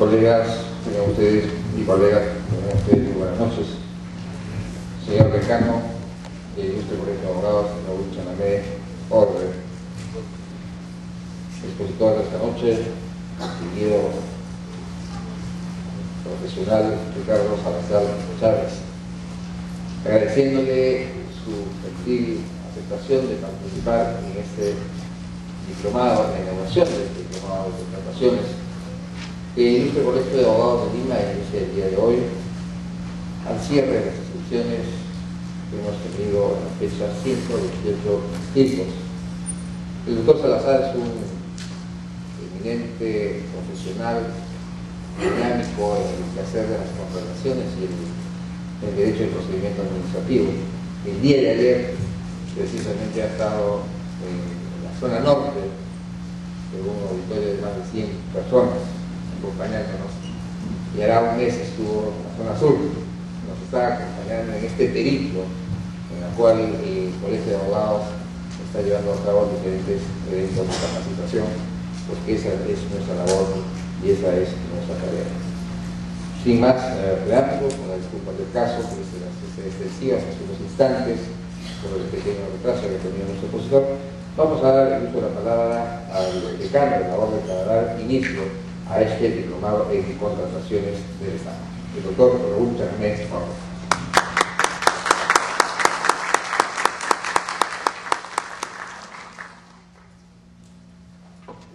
Colegas, tengan ustedes, mi colega, tengan ustedes muy buenas noches. Señor decano, ilustre colegio de abogados, Raúl Chanamé, orden. Expositor de esta noche, distinguido profesional Ricardo Salazar Chávez, agradeciéndole su gentil aceptación de participar en este diplomado, en la inauguración de este diplomado de contrataciones que el Ilustre Colegio de Abogados de Lima inicia el día de hoy, al cierre de las inscripciones que hemos tenido en la fecha 128 inscritos. El doctor Salazar es un eminente profesional dinámico en el quehacer de las contrataciones y el derecho del procedimiento administrativo. El día de ayer precisamente ha estado en la zona norte de un auditorio de más de 100 personas acompañándonos, y ahora un mes estuvo en la zona sur, nos está acompañando en este periplo en el cual el Colegio de Abogados está llevando a cabo diferentes eventos de capacitación, porque esa es nuestra labor y esa es nuestra tarea. Sin más preámbulos, con la disculpa del caso que se extensiva hace unos instantes por el pequeño retraso que ha tenido nuestro profesor, vamos a dar el uso de la palabra al decano de la orden para dar inicio a este diplomado en contrataciones del Estado. El doctor Raúl Chanamé. El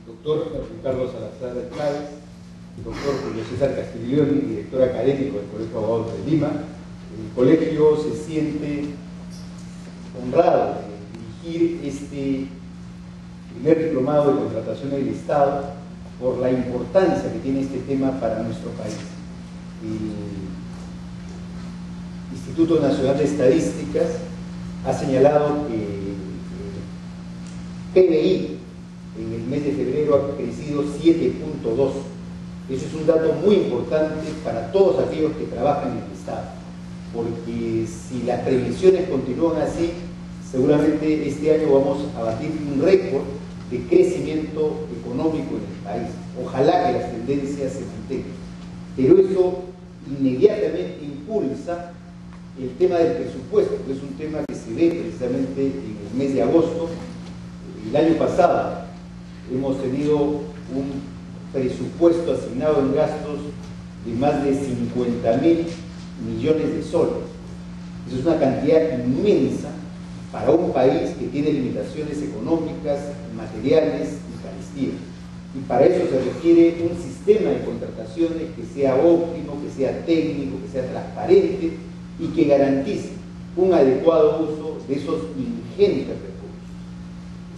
doctor Ricardo Salazar Chávez, el doctor Julio César Castiglioni, director académico del Colegio de Abogados de Lima. El colegio se siente honrado de dirigir este primer diplomado de contratación del Estado por la importancia que tiene este tema para nuestro país. El Instituto Nacional de Estadísticas ha señalado que el PBI en el mes de febrero ha crecido 7.2. Eso es un dato muy importante para todos aquellos que trabajan en el Estado, porque si las previsiones continúan así, seguramente este año vamos a batir un récord de crecimiento económico en el país. Ojalá que las tendencias se mantengan. Pero eso inmediatamente impulsa el tema del presupuesto, que es un tema que se ve precisamente en el mes de agosto. El año pasado hemos tenido un presupuesto asignado en gastos de más de 50.000 millones de soles. Eso es una cantidad inmensa para un país que tiene limitaciones económicas, materiales y carestías. Y para eso se requiere un sistema de contrataciones que sea óptimo, que sea técnico, que sea transparente y que garantice un adecuado uso de esos ingentes recursos.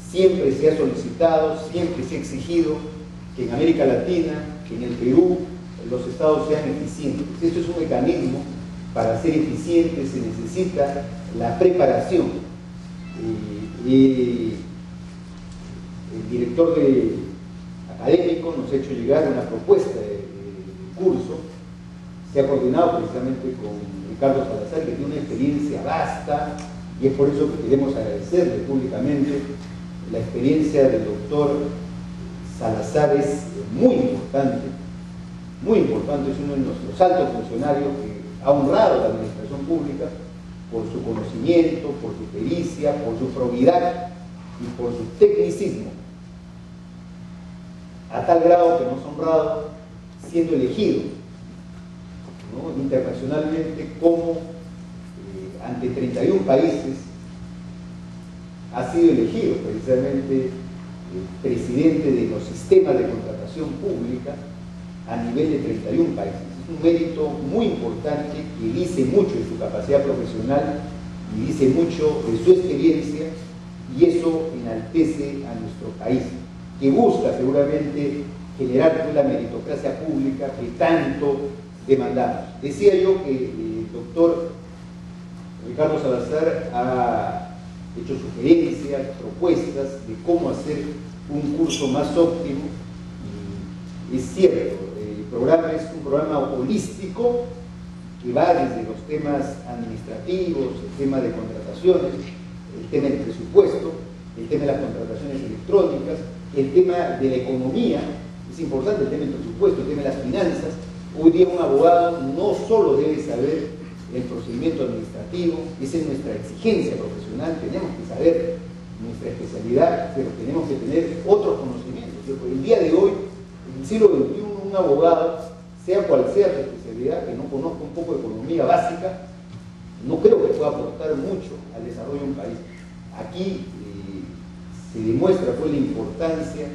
Siempre se ha solicitado, siempre se ha exigido que en América Latina, que en el Perú, los estados sean eficientes. Esto es un mecanismo. Para ser eficiente se necesita la preparación. El director académico nos ha hecho llegar una propuesta de curso. Se ha coordinado precisamente con Ricardo Salazar, que tiene una experiencia vasta, y es por eso que queremos agradecerle públicamente. La experiencia del doctor Salazar es muy importante, es uno de nuestros altos funcionarios que ha honrado a la administración pública por su conocimiento, por su pericia, por su probidad y por su tecnicismo, a tal grado que nos ha honrado siendo elegido, ¿no?, internacionalmente como ante 31 países ha sido elegido precisamente presidente de los sistemas de contratación pública a nivel de 31 países. Es un mérito muy importante que dice mucho de su capacidad profesional y dice mucho de su experiencia, y eso enaltece a nuestro país, que busca seguramente generar la meritocracia pública que tanto demandamos. Decía yo que el doctor Ricardo Salazar ha hecho sugerencias, propuestas de cómo hacer un curso más óptimo, y es cierto, el programa es un programa holístico que va desde los temas administrativos, el tema de contrataciones, el tema del presupuesto, el tema de las contrataciones electrónicas, el tema de la economía, Es importante el tema del presupuesto, el tema de las finanzas. Hoy día un abogado no solo debe saber el procedimiento administrativo, esa es nuestra exigencia profesional, tenemos que saber nuestra especialidad, pero tenemos que tener otros conocimientos. El día de hoy, en el siglo XXI, un abogado, sea cual sea su especialidad, que no conozca un poco de economía básica, no creo que pueda aportar mucho al desarrollo de un país. Aquí se demuestra pues la importancia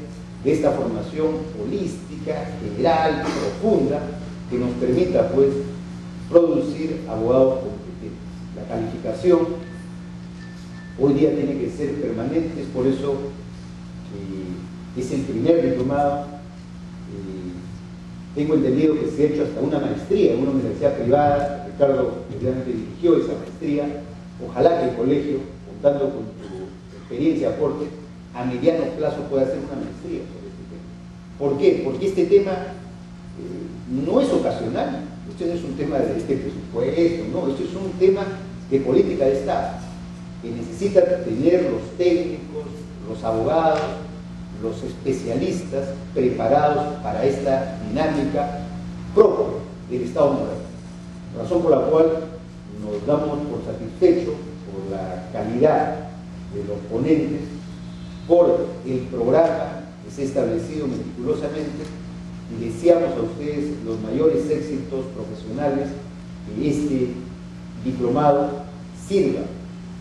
de esta formación holística, general, profunda, que nos permita pues producir abogados competentes. La calificación hoy día tiene que ser permanente, es por eso que es el primer diplomado. Tengo entendido que se ha hecho hasta una maestría en una universidad privada. Ricardo evidentemente dirigió esa maestría. Ojalá que el colegio, contando con tu experiencia, aporte, a mediano plazo pueda hacer una maestría sobre este tema. ¿Por qué? Porque este tema no es ocasional. Esto no es un tema de este presupuesto, no, esto es un tema de política de Estado, que necesita tener los técnicos, los abogados, los especialistas preparados para esta dinámica propia del Estado moderno. Razón por la cual nos damos por satisfechos por la calidad de los ponentes, por el programa que se ha establecido meticulosamente, y deseamos a ustedes los mayores éxitos profesionales, que este diplomado sirva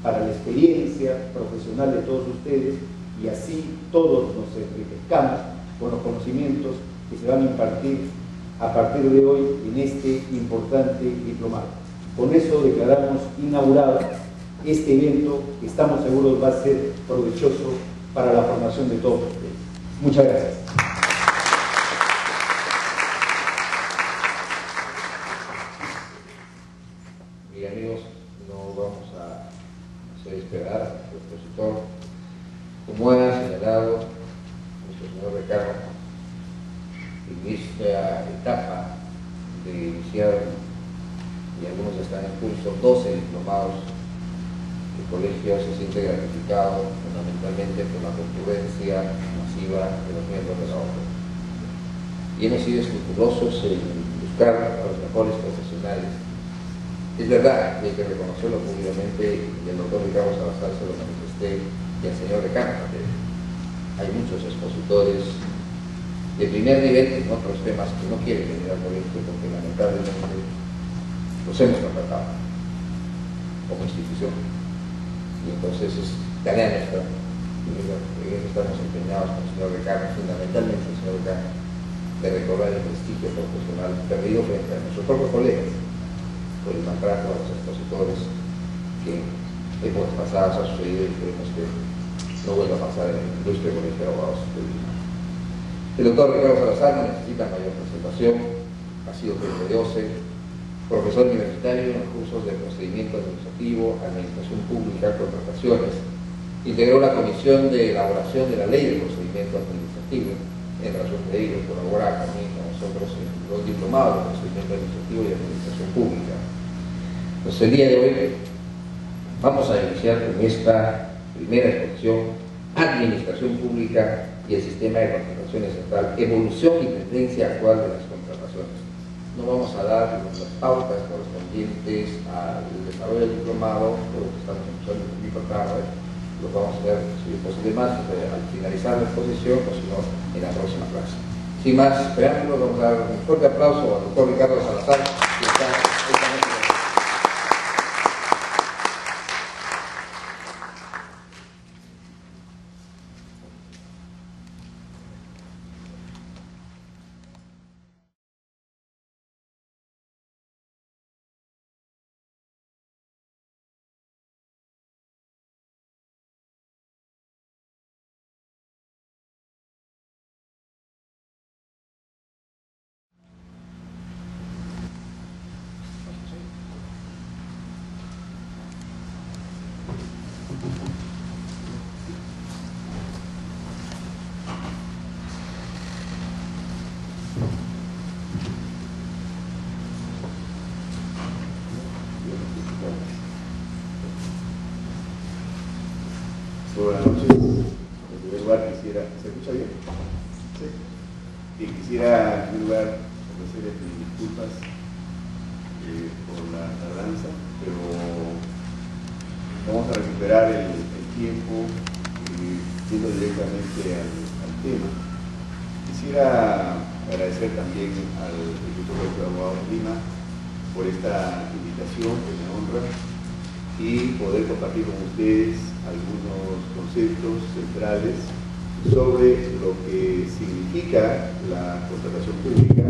para la experiencia profesional de todos ustedes, y así todos nos enriquezcamos con los conocimientos que se van a impartir a partir de hoy en este importante diplomado. Con eso declaramos inaugurado este evento, que estamos seguros va a ser provechoso para la formación de todos ustedes. Muchas gracias. Bien, amigos, no vamos a hacer esperar a nuestro expositor. Como ha señalado nuestro señor Ricardo, en esta etapa de iniciar, y algunos están en curso, 12 diplomados, el colegio se siente gratificado fundamentalmente por la concurrencia masiva de los miembros de la obra. Y hemos sido escrupulosos en buscar a los mejores profesionales. Es verdad que hay que reconocerlo públicamente, y el doctor Ricardo Salazar se lo manifesté, y el señor Decano también. Hay muchos expositores de primer nivel en otros temas que no quieren venir al colegio porque lamentablemente los hemos contratado como institución. Y entonces es tarea nuestra, y en eso estamos empeñados con el señor Decano, fundamentalmente el señor Decano, de recobrar el prestigio profesional perdido frente a nuestros propios colegas por el maltrato a los expositores que en épocas pasadas ha sucedido, y esperemos que no vuelva a pasar en la industria con este abogados. El doctor Ricardo Salazar no necesita mayor presentación, ha sido jefe de OCE, profesor universitario en cursos de procedimiento administrativo, administración pública, contrataciones, integró la comisión de elaboración de la ley de procedimiento administrativo. En razón de ello colabora también con nosotros en los diplomados de procedimiento administrativo y administración pública. Pues el día de hoy vamos a iniciar con esta primera exposición: Administración Pública y el Sistema de Contrataciones Central, evolución y tendencia actual de las contrataciones. No vamos a dar las pautas correspondientes al desarrollo del diplomado, por lo que estamos empezando un poquito tarde. Lo vamos a ver, si es posible, más al finalizar la exposición, o si no, en la próxima clase. Sin más preámbulos, vamos a dar un fuerte aplauso al doctor Ricardo Salazar, que está justamente. Buenas noches. En primer lugar quisiera... ¿Se escucha bien? Sí. Bien. quisiera en primer lugar ofrecerles mis disculpas por la tardanza, pero vamos a recuperar el tiempo yendo directamente al tema. Quisiera agradecer también al Instituto de Abogados de Lima por esta invitación que me honra y poder compartir con ustedes algunos conceptos centrales sobre lo que significa la contratación pública.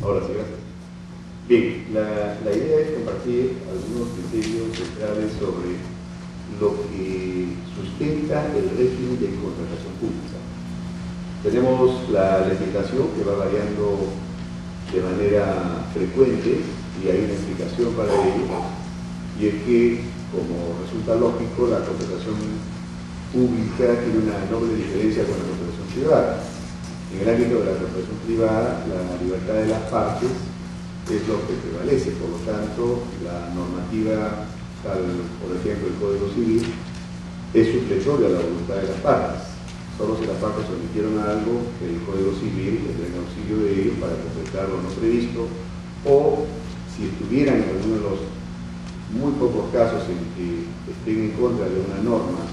Ahora sí, gracias. Bien, la idea es compartir algunos criterios centrales sobre lo que sustenta el régimen de contratación pública. Tenemos la legislación que va variando de manera frecuente y hay una explicación para ello, y es que, como resulta lógico, la contratación pública tiene una noble diferencia con la contratación privada. En el ámbito de la contratación privada, la libertad de las partes es lo que prevalece, por lo tanto, la normativa, tal, por ejemplo, el Código Civil, es supletorio a la voluntad de las partes. Solo si las partes sometieron a algo, el Código Civil tendrá en auxilio de ello para completar lo no previsto, o si estuvieran en alguno de los muy pocos casos en que estén en contra de una norma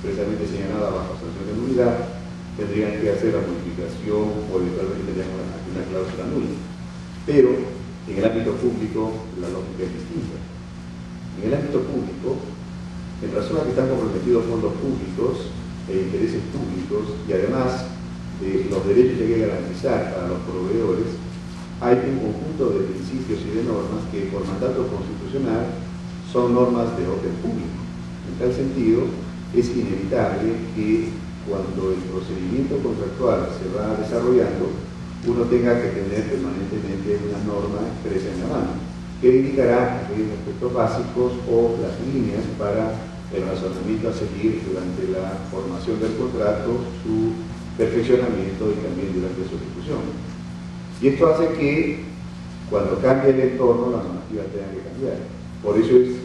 expresamente señalada bajo sanción de nulidad, tendrían que hacer la modificación o eventualmente tendrían una cláusula nula. Pero en el ámbito público la lógica es distinta. En el ámbito público, en razón a que están comprometidos fondos públicos e intereses públicos y además de los derechos que hay que garantizar para los proveedores, hay un conjunto de principios y de normas que por mandato constitucional son normas de orden público. En tal sentido, es inevitable que cuando el procedimiento contractual se va desarrollando, uno tenga que tener permanentemente una norma expresa en la mano, que indicará aquellos aspectos básicos o las líneas para el razonamiento a seguir durante la formación del contrato, su perfeccionamiento y también durante su ejecución. Y esto hace que cuando cambia el entorno, la normativa tenga que cambiar. Por eso es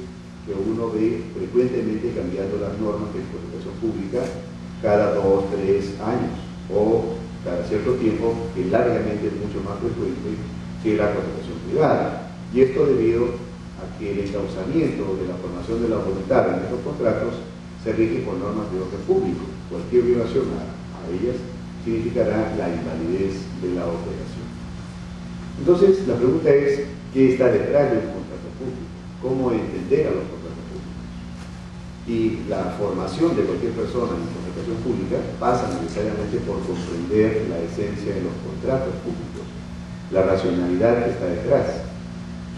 que uno ve frecuentemente cambiando las normas de contratación pública cada 2, 3 años o cada cierto tiempo, que largamente es mucho más frecuente que la contratación privada. Y esto debido a que el encauzamiento de la formación de la voluntad en estos contratos se rige por normas de orden público. Cualquier violación a ellas significará la invalidez de la operación. Entonces, la pregunta es, ¿qué está detrás de un contrato público? ¿Cómo entender a los contratos públicos? Y la formación de cualquier persona en contratación pública pasa necesariamente por comprender la esencia de los contratos públicos, la racionalidad que está detrás.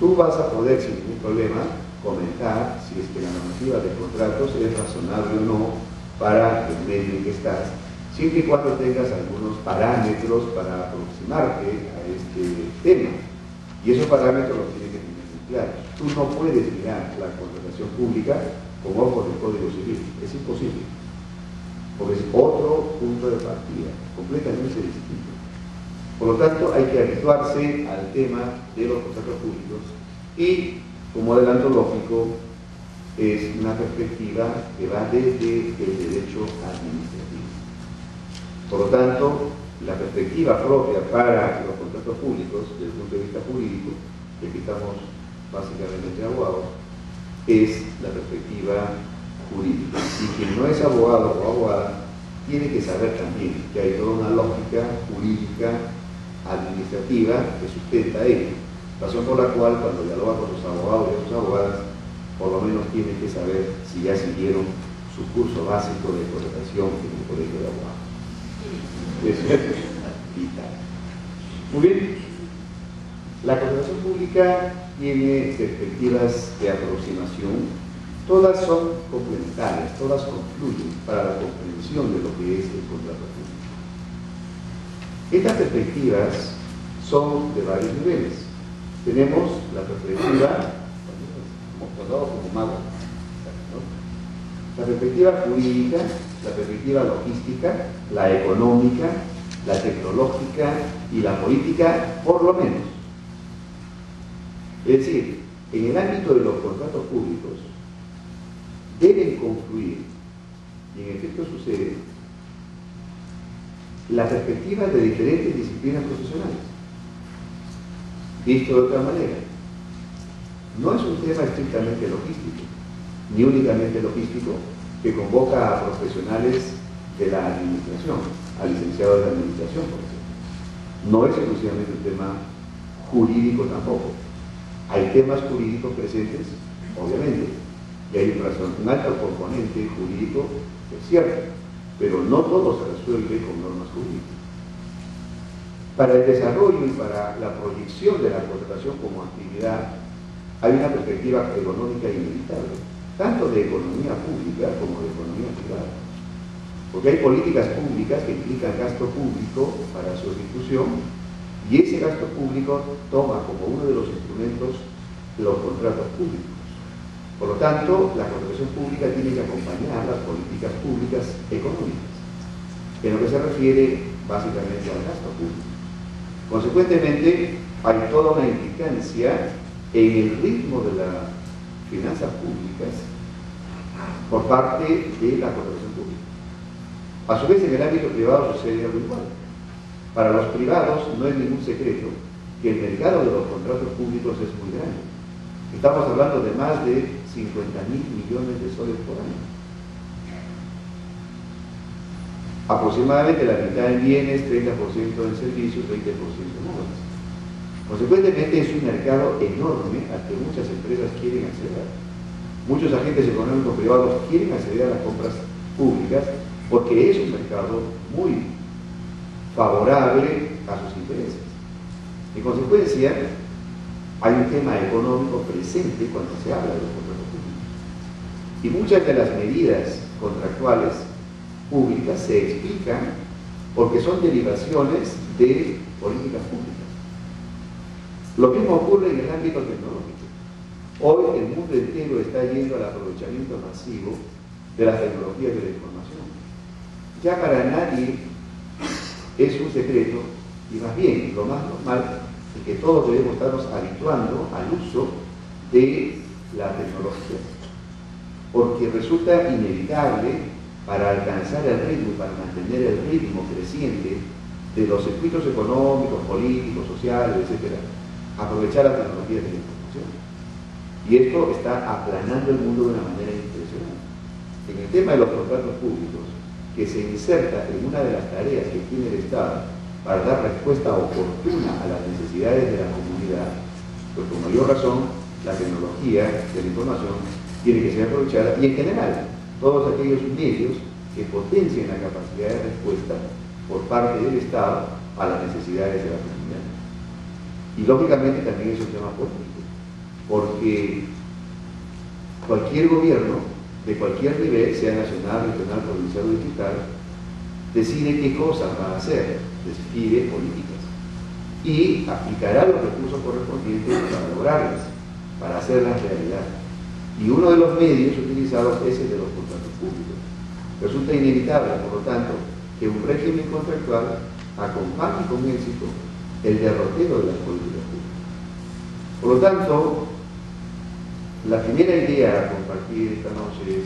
Tú vas a poder, sin ningún problema, comentar si es que la normativa de contratos es razonable o no para el medio en que estás, siempre y cuando tengas algunos parámetros para aproximarte a este tema. Y esos parámetros los tienes que tener muy claros. Tú no puedes mirar la contratación pública con ojos del Código Civil. Es imposible. Porque es otro punto de partida, completamente distinto. Por lo tanto, hay que habituarse al tema de los contratos públicos y, como adelanto lógico, es una perspectiva que va desde el derecho administrativo. Por lo tanto, la perspectiva propia para los contratos públicos, desde el punto de vista jurídico, que aquí estamos básicamente entre abogados, es la perspectiva jurídica. Y quien no es abogado o abogada tiene que saber también que hay toda una lógica jurídica administrativa que sustenta ello, razón por la cual cuando dialoga con los abogados y sus abogadas, por lo menos tienen que saber si ya siguieron su curso básico de contratación en el colegio de abogados. Eso es vital. Muy bien, la contratación pública tiene perspectivas de aproximación, todas son complementarias, todas confluyen para la comprensión de lo que es el contrato público. Estas perspectivas son de varios niveles. Tenemos la perspectiva la perspectiva jurídica, la perspectiva logística, la económica, la tecnológica y la política, por lo menos. Es decir, en el ámbito de los contratos públicos deben confluir, y en efecto sucede, la perspectiva de diferentes disciplinas profesionales. Visto de otra manera, no es un tema estrictamente logístico, ni únicamente logístico, que convoca a profesionales de la administración, a licenciados de administración, por ejemplo. No es exclusivamente un tema jurídico tampoco. Hay temas jurídicos presentes, obviamente, y hay un alto componente jurídico, es cierto, pero no todo se resuelve con normas jurídicas. Para el desarrollo y para la proyección de la contratación como actividad, hay una perspectiva económica inevitable, tanto de economía pública como de economía privada. Porque hay políticas públicas que implican gasto público para su ejecución, y ese gasto público toma como uno de los instrumentos los contratos públicos. Por lo tanto, la contratación pública tiene que acompañar las políticas públicas económicas, en lo que se refiere básicamente al gasto público. Consecuentemente, hay toda una implicancia en el ritmo de las finanzas públicas por parte de la contratación pública. A su vez, en el ámbito privado sucede algo igual. Para los privados no es ningún secreto que el mercado de los contratos públicos es muy grande. Estamos hablando de más de 50.000 millones de soles por año. Aproximadamente la mitad en bienes, 30% en servicios, 20% en obras. Consecuentemente es un mercado enorme al que muchas empresas quieren acceder. Muchos agentes económicos privados quieren acceder a las compras públicas porque es un mercado muy favorable a sus intereses. En consecuencia, hay un tema económico presente cuando se habla de los contratos públicos. Y muchas de las medidas contractuales públicas se explican porque son derivaciones de políticas públicas. Lo mismo ocurre en el ámbito tecnológico. Hoy el mundo entero está yendo al aprovechamiento masivo de las tecnologías de la información. Ya para nadie es un secreto, y más bien lo más normal es que todos debemos estarnos habituando al uso de la tecnología, porque resulta inevitable para alcanzar el ritmo y para mantener el ritmo creciente de los circuitos económicos, políticos, sociales, etc., aprovechar las tecnologías de la información. Y esto está aplanando el mundo de una manera impresionante. En el tema de los contratos públicos, que se inserta en una de las tareas que tiene el Estado para dar respuesta oportuna a las necesidades de la comunidad, pues con mayor razón la tecnología de la información tiene que ser aprovechada, y en general todos aquellos medios que potencien la capacidad de respuesta por parte del Estado a las necesidades de la comunidad. Y lógicamente también es un tema político, porque cualquier gobierno de cualquier nivel, sea nacional, regional, provincial o distrital, decide qué cosas va a hacer, define políticas y aplicará los recursos correspondientes para lograrlas, para hacerlas realidad. Y uno de los medios utilizados es el de los contratos públicos. Resulta inevitable, por lo tanto, que un régimen contractual acompañe con éxito el derrotero de las políticas públicas. Por lo tanto, la primera idea a compartir esta noche es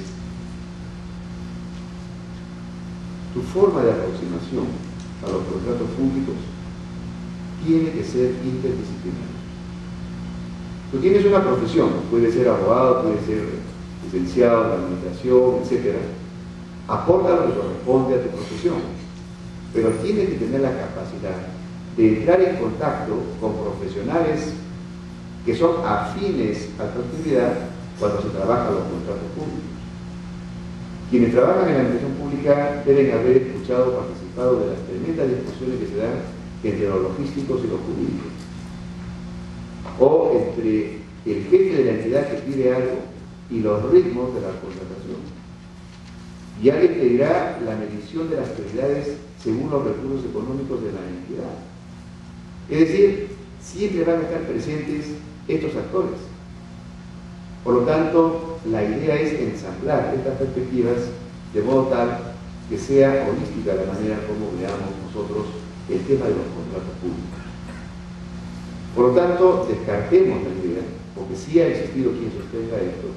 tu forma de aproximación a los contratos públicos tiene que ser interdisciplinaria. Tú tienes una profesión, puede ser abogado, puede ser licenciado en administración, etc. Aporta lo que corresponde a tu profesión, pero tienes que tener la capacidad de entrar en contacto con profesionales que son afines a tu actividad cuando se trabaja los contratos públicos. Quienes trabajan en la administración pública deben haber escuchado o participado de las tremendas discusiones que se dan entre los logísticos y los jurídicos, o entre el jefe de la entidad que pide algo y los ritmos de la contratación. y alguien pedirá la medición de las prioridades según los recursos económicos de la entidad. Es decir, siempre van a estar presentes estos actores. Por lo tanto, la idea es ensamblar estas perspectivas de modo tal que sea holística la manera como veamos nosotros el tema de los contratos públicos. Por lo tanto, descartemos la idea, porque sí ha existido quien sostenga esto,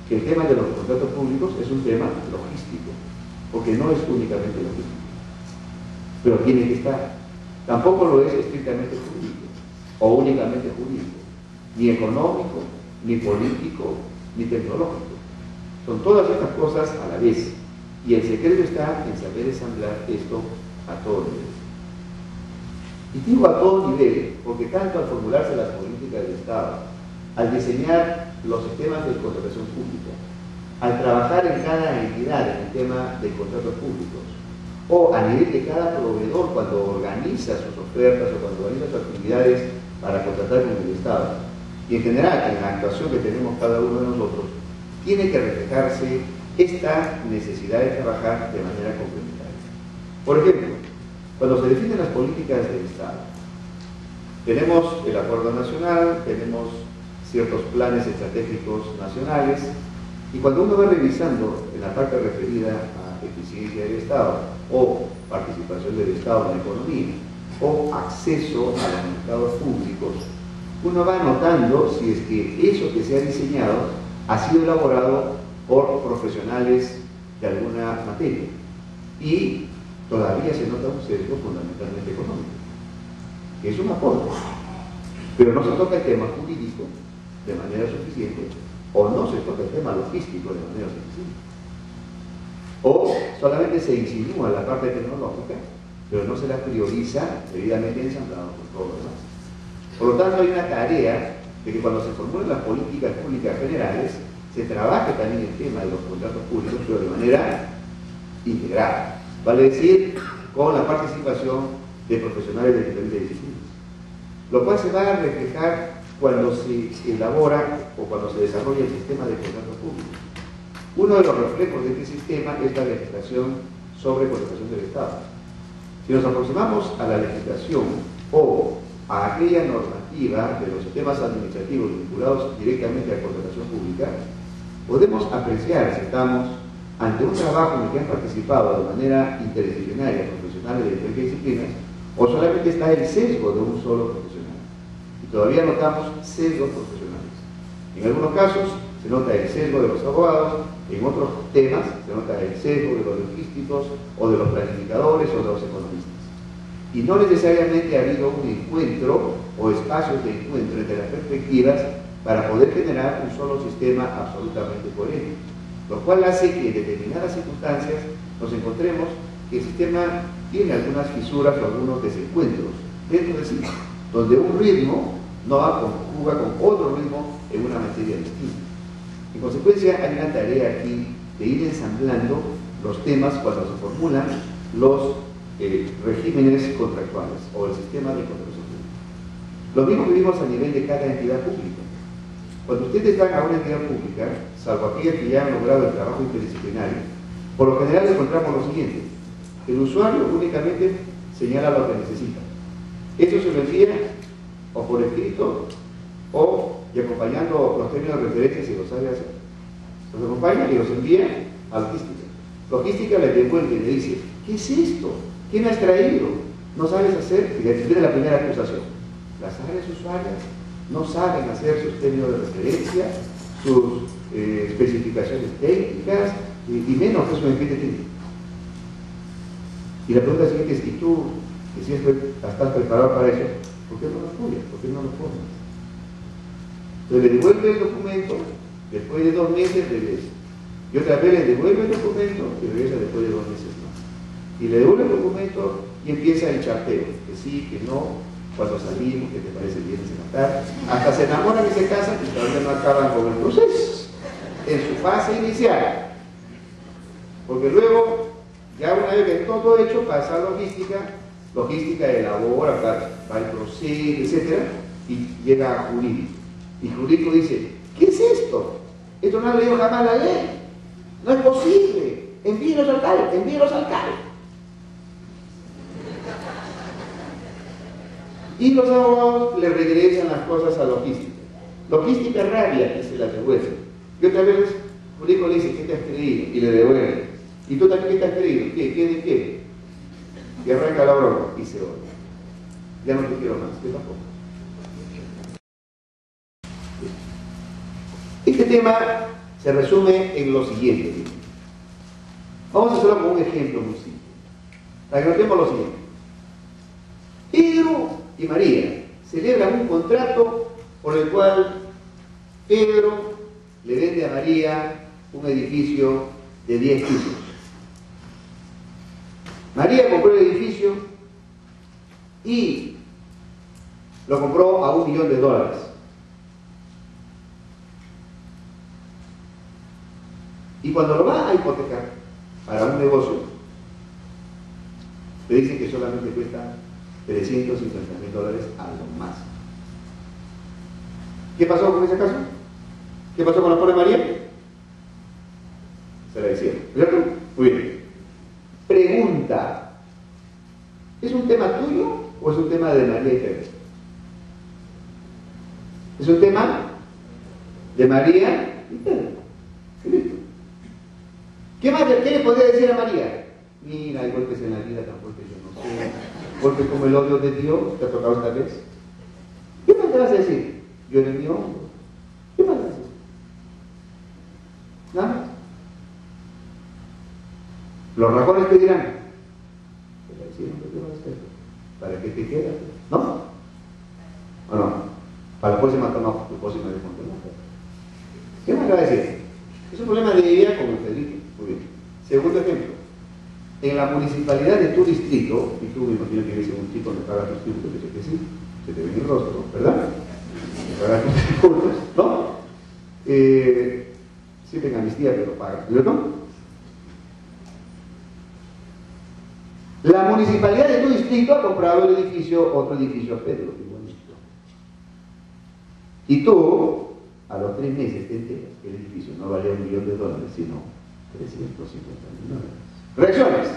que el tema de los contratos públicos es un tema logístico, porque no es únicamente logístico, pero tiene que estar. Tampoco lo es estrictamente jurídico, o únicamente jurídico, ni económico, ni político, ni tecnológico. Son todas estas cosas a la vez, y el secreto está en saber ensamblar esto a todo nivel. Y digo a todo nivel, porque tanto al formularse las políticas del Estado, al diseñar los sistemas de contratación pública, al trabajar en cada entidad en el tema de contratos públicos, o a nivel de cada proveedor cuando organiza sus ofertas o cuando organiza sus actividades para contratar con el Estado, y en general en la actuación que tenemos cada uno de nosotros, tiene que reflejarse esta necesidad de trabajar de manera complementaria. Por ejemplo, cuando se definen las políticas del Estado, tenemos el Acuerdo Nacional, tenemos ciertos planes estratégicos nacionales, y cuando uno va revisando en la parte referida a eficiencia del Estado, o participación del Estado en la economía, o acceso a los mercados públicos, uno va notando si es que eso que se ha diseñado ha sido elaborado por profesionales de alguna materia, y todavía se nota un sesgo fundamentalmente económico, que es un aporte, pero no se toca el tema jurídico de manera suficiente, o no se toca el tema logístico de manera suficiente, o solamente se insinúa la parte tecnológica, pero no se la prioriza debidamente ensamblado con todo lo demás. Por lo tanto, hay una tarea de que cuando se formulen las políticas públicas generales, se trabaje también el tema de los contratos públicos, pero de manera integrada, vale decir, con la participación de profesionales de diferentes disciplinas, lo cual se va a reflejar cuando se elabora o cuando se desarrolla el sistema de contratos públicos. Uno de los reflejos de este sistema es la legislación sobre contratación del Estado. Si nos aproximamos a la legislación o a aquella normativa de los sistemas administrativos vinculados directamente a la contratación pública, podemos apreciar si estamos ante un trabajo en el que han participado de manera interdisciplinaria profesionales de diferentes disciplinas, o solamente está el sesgo de un solo profesional. Y todavía notamos sesgos profesionales. En algunos casos se nota el sesgo de los abogados, en otros temas se nota el sesgo de los logísticos, o de los planificadores, o de los economistas. Y no necesariamente ha habido un encuentro o espacios de encuentro entre las perspectivas para poder generar un solo sistema absolutamente coherente, lo cual hace que en determinadas circunstancias nos encontremos que el sistema tiene algunas fisuras o algunos desencuentros dentro de sí, donde un ritmo no conjuga con otro ritmo en una materia distinta. En consecuencia, hay una tarea aquí de ir ensamblando los temas cuando se formulan los regímenes contractuales o el sistema de contratación pública. Lo mismo que vimos a nivel de cada entidad pública. Cuando ustedes van a una entidad pública, salvo aquellas que ya han logrado el trabajo interdisciplinario, por lo general encontramos lo siguiente: el usuario únicamente señala lo que necesita. Esto se lo envía o por escrito o y acompañando los términos de referencia si lo sabe hacer. Los acompaña y los envía a logística. Logística le devuelve y le dice: ¿qué es esto? ¿Qué me has traído? ¿No sabes hacer? Y le viene la primera acusación. Las áreas usuarias no saben hacer sus términos de referencia, sus especificaciones técnicas, y menos que su enquete técnico. Y la pregunta siguiente es: ¿y tú, que siempre estás preparado para eso, por qué no lo apoyas? ¿Por qué no lo formas? Entonces le devuelve el documento, después de 2 meses regresa. Y otra vez le devuelve el documento y regresa después de 2 meses más. Y le devuelve el documento y empieza el charteo, que sí, que no, cuando salimos, que te parece bien cenar, hasta se enamoran y se casan y todavía no acaban con el proceso, en su fase inicial. Porque luego, ya una vez que todo hecho, pasa a logística elabora, va el proceso, etc. y llega a jurídico. Y jurídico dice: ¿qué es esto? Esto no ha leído jamás la ley. No es posible. envíelos al CAE, envíelos al CAE. Y los abogados le regresan las cosas a logística. Logística rabia que se las devuelve. Y otra vez un hijo le dice, ¿qué te has creído? Y le devuelve. ¿Y tú también qué te has creído? ¿Qué? ¿Qué de qué? Y arranca la broma y se oye. Ya no te quiero más, yo tampoco. Este tema se resume en lo siguiente. Vamos a hacerlo con un ejemplo muy simple. Para que notemos lo siguiente. Pedro y María celebran un contrato por el cual Pedro le vende a María un edificio de 10 pisos. María compró el edificio y lo compró a $1 millón. Y cuando lo va a hipotecar para un negocio, le dicen que solamente cuesta $350.000 a lo más. ¿Qué pasó con ese caso? ¿Qué pasó con la pobre María? Se la hicieron, ¿cierto? Muy bien. Pregunta: ¿es un tema tuyo o es un tema de María y Pedro? ¿Es un tema de María y Pedro? ¿Listo? ¿Qué más? ¿Qué le podría decir a María? Mira, hay golpes en la vida tan fuertes, yo no sé. Golpes como el odio de Dios, ¿te ha tocado esta vez? ¿Qué más te vas a decir? Yo en mi hombro. ¿Qué más vas a decir? Nada más. Los rajones te dirán, te la hicieron, ¿qué te vas a hacer? ¿Para qué te quedas? ¿No? ¿O no? Para la próxima toma tu próxima de Montemata. ¿Qué más te va a decir? Es un problema de idea como el Federico. Muy bien. Segundo ejemplo. En la municipalidad de tu distrito, y tú me imagino que eres un chico que paga tus tributos, que sí, se te ve en el rostro, ¿verdad? Que paga tus tributos, ¿no? Siempre en amnistía, pero paga, ¿cierto? La municipalidad de tu distrito ha comprado el edificio, otro edificio a Pedro, qué bonito. Y tú, a los 3 meses, te enteras que el edificio no valía $1 millón, sino $350.000. Reacciones.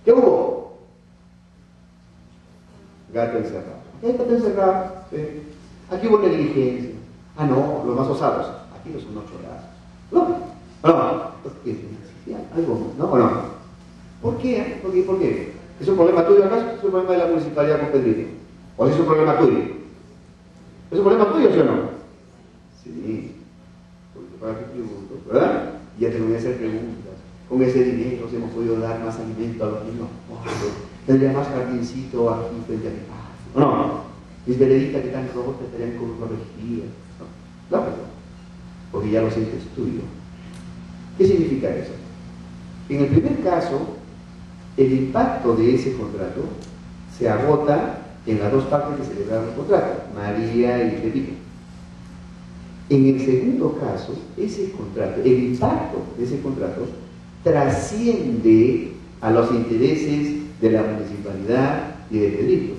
¿Qué hubo? Gato encerrado. ¿Qué hay gato encerrado? Sí. Aquí hubo negligencia. Ah, no, los más osados. Aquí no son 8 horas. No. ¿Qué es? ¿Algo? ¿No o no? ¿Por qué? ¿Por qué? ¿Es un problema tuyo acaso? ¿Es un problema de la municipalidad con Pedrito? ¿O es un problema tuyo? ¿Es un problema tuyo, sí o no? Sí. Porque para qué tributo, ¿verdad? Ya te voy a hacer preguntas. Con ese dinero hemos podido dar más alimento a los niños. Tendría más jardincito aquí frente a mi casa. No. Mis vereditas que están rotas estarían corregidas. No, porque ya lo sientes tuyo. ¿Qué significa eso? En el primer caso, el impacto de ese contrato se agota en las dos partes que celebraron el contrato, María y Federico. En el segundo caso, ese contrato, el impacto de ese contrato trasciende a los intereses de la municipalidad y de Federico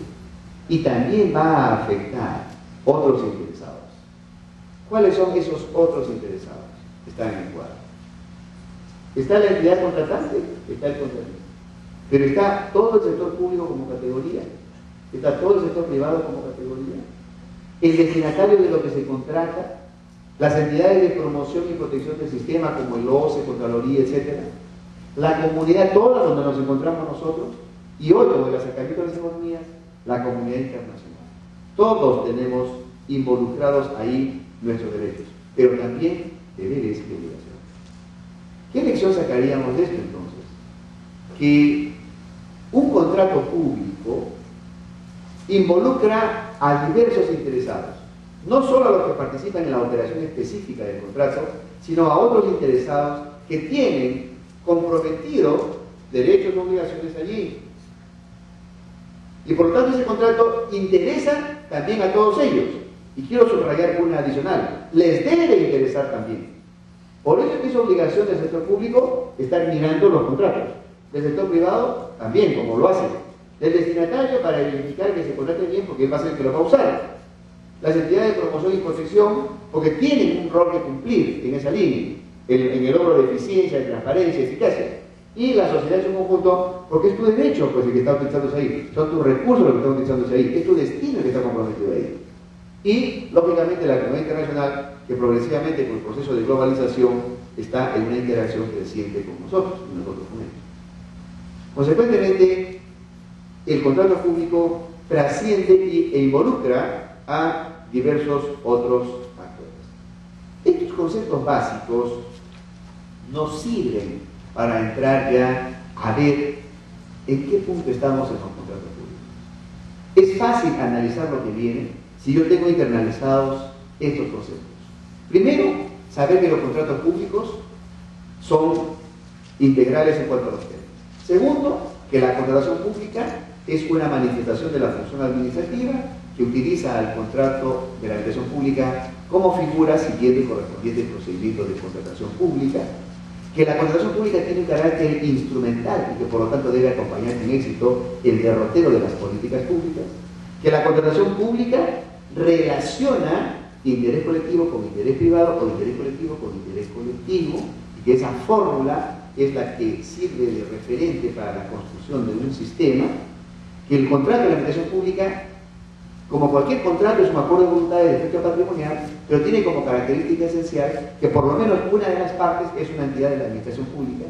y también va a afectar otros interesados. ¿Cuáles son esos otros interesados? Están en el cuadro. Está la entidad contratante, está el contratista, pero está todo el sector público como categoría, está todo el sector privado como categoría, el destinatario de lo que se contrata, las entidades de promoción y protección del sistema como el OCE, Contraloría, etc., la comunidad toda donde nos encontramos nosotros, y hoy como el acercamiento de las economías, la comunidad internacional. Todos tenemos involucrados ahí nuestros derechos, pero también deberes y obligaciones. ¿Qué lección sacaríamos de esto entonces? Que un contrato público involucra a diversos interesados, no solo a los que participan en la operación específica del contrato, sino a otros interesados que tienen comprometidos derechos y obligaciones allí. Y por lo tanto ese contrato interesa también a todos ellos. Y quiero subrayar una adicional, les debe interesar también. Por eso es que es obligación del sector público estar mirando los contratos. Del sector privado también, como lo hacen. Del destinatario para verificar que se contrate bien, porque él va a ser el que lo va a usar. Las entidades de promoción y protección, porque tienen un rol que cumplir en esa línea. en el logro de eficiencia, de transparencia, de eficacia. Y la sociedad en su conjunto, porque es tu derecho pues, el que está utilizándose ahí, son tus recursos los que están utilizándose ahí, es tu destino el que está comprometido ahí. Y, lógicamente, la comunidad internacional, que progresivamente con el proceso de globalización está en una interacción creciente con nosotros y nosotros con ellos. Consecuentemente, el contrato público trasciende e involucra a diversos otros actores. Estos conceptos básicos nos sirven para entrar ya a ver en qué punto estamos en los contratos públicos. Es fácil analizar lo que viene si yo tengo internalizados estos conceptos. Primero, saber que los contratos públicos son integrales en cuanto a los temas. Segundo, que la contratación pública es una manifestación de la función administrativa que utiliza al contrato de la administración pública como figura siguiendo el correspondiente procedimiento de contratación pública, que la contratación pública tiene un carácter instrumental y que por lo tanto debe acompañar con éxito el derrotero de las políticas públicas, que la contratación pública relaciona interés colectivo con interés privado o interés colectivo con interés colectivo y que esa fórmula es la que sirve de referente para la construcción de un sistema, que el contrato de la administración pública, como cualquier contrato, es un acuerdo de voluntad de efecto patrimonial, pero tiene como característica esencial que por lo menos una de las partes es una entidad de la administración pública,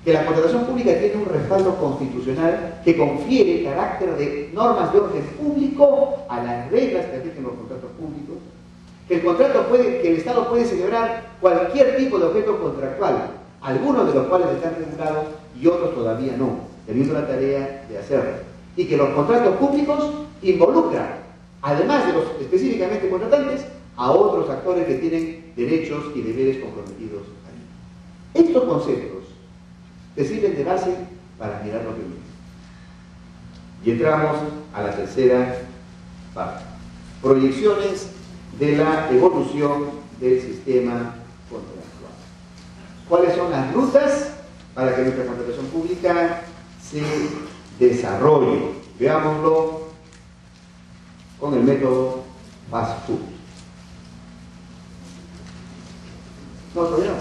que la contratación pública tiene un respaldo constitucional que confiere carácter de normas de orden público a las reglas que rigen los contratos públicos, que el Estado puede celebrar cualquier tipo de objeto contractual, algunos de los cuales están regulados y otros todavía no, teniendo la tarea de hacerlo, y que los contratos públicos involucran, además de los específicamente contratantes, a otros actores que tienen derechos y deberes comprometidos ahí. Estos conceptos te sirven de base para mirar lo que viene. Y entramos a la tercera parte. Proyecciones de la evolución del sistema contractual. ¿Cuáles son las rutas para que nuestra contratación pública se desarrolle? Veámoslo con el método fast food. No, todavía no.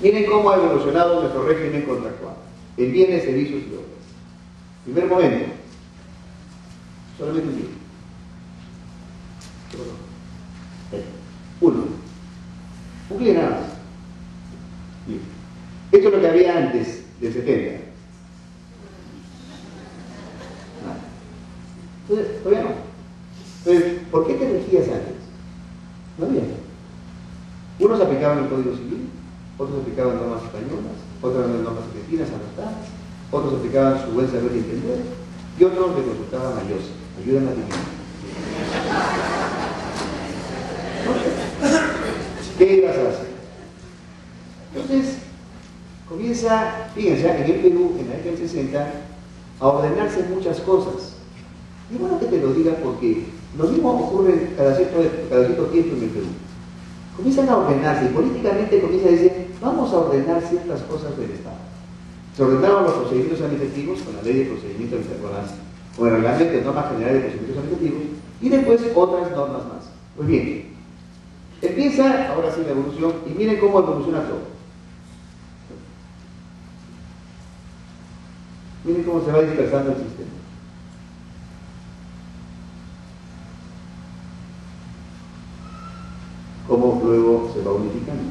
Miren cómo ha evolucionado nuestro régimen contractual en bienes, servicios y obras. Primer momento, solamente un día. Uno. Un cliente nada más. Bien. Esto es lo que había antes del 70. Nada. Entonces, todavía no. Entonces, ¿por qué te regías antes? No había. Unos aplicaban el Código Civil, otros aplicaban normas españolas, otras normas argentinas adaptadas, otros aplicaban su buen saber y entender, y otros le consultaban a Dios. Ayúdame a definir. ¿Qué ibas a hacer? Entonces, comienza, fíjense, en el Perú, en la década del 60, a ordenarse muchas cosas. Y bueno que te lo diga porque lo mismo ocurre cada cierto tiempo en el Perú. Comienzan a ordenarse y políticamente comienza a decir, vamos a ordenar ciertas cosas del Estado. Se ordenaron los procedimientos administrativos con la ley de procedimientos administrativos, con el reglamento de normas generales de procedimientos administrativos y después otras normas más. Pues bien, empieza ahora sí la evolución y miren cómo evoluciona todo. Miren cómo se va dispersando el sistema. Cómo luego se va unificando.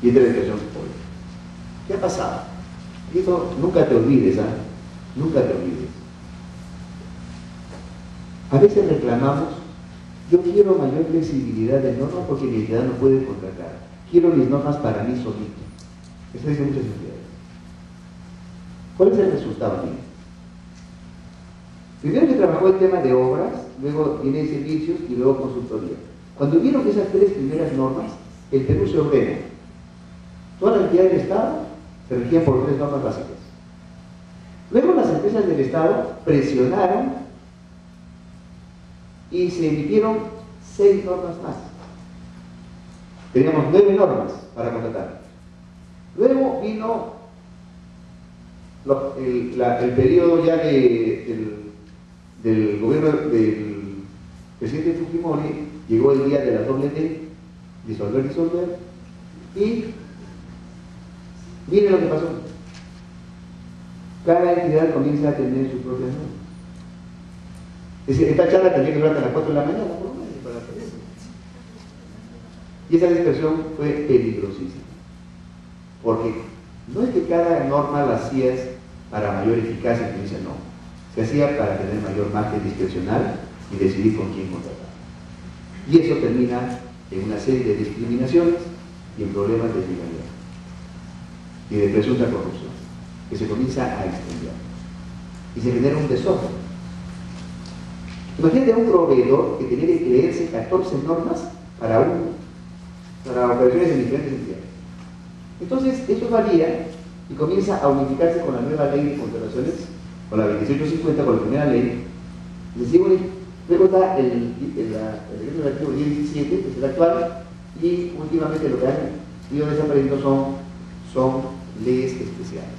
Y esta es la situación hoy. ¿Qué ha pasado? Y esto nunca te olvides, ¿ah? Nunca te olvides. A veces reclamamos, yo quiero mayor flexibilidad de normas porque mi entidad no puede contratar. Quiero mis normas para mí solito. Eso dice muchas entidades. ¿Cuál es el resultado? Primero que trabajó el tema de obras, luego viene de servicios y luego consultoría. Cuando vieron que esas tres primeras normas, el Perú se ordena. Todas las entidades del Estado se regían por tres normas básicas. Luego las empresas del Estado presionaron y se emitieron 6 normas más. Teníamos 9 normas para contratar. Luego vino el periodo ya del gobierno del presidente Fujimori Llegó el día de la doble D, disolver, y miren lo que pasó. Cada entidad comienza a tener sus propias normas. Es decir, esta charla tendría que durar hasta las 4 de la mañana, por lo menos, para hacer eso. Y esa dispersión fue peligrosísima. Porque no es que cada norma la hacías para mayor eficacia, que dice no. Se hacía para tener mayor margen discrecional y decidir con quién contratar. Y eso termina en una serie de discriminaciones y en problemas de ilegalidad y de presunta corrupción, que se comienza a extender. Y se genera un desorden. Imagínate a un proveedor que tenía que creerse 14 normas para operaciones en diferentes entidades. Entonces, eso varía y comienza a unificarse con la nueva ley de contrataciones, con la 2850, con la primera ley. Luego está el decreto relativo 1017, que es el actual, y últimamente lo que han ido desapareciendo son leyes especiales.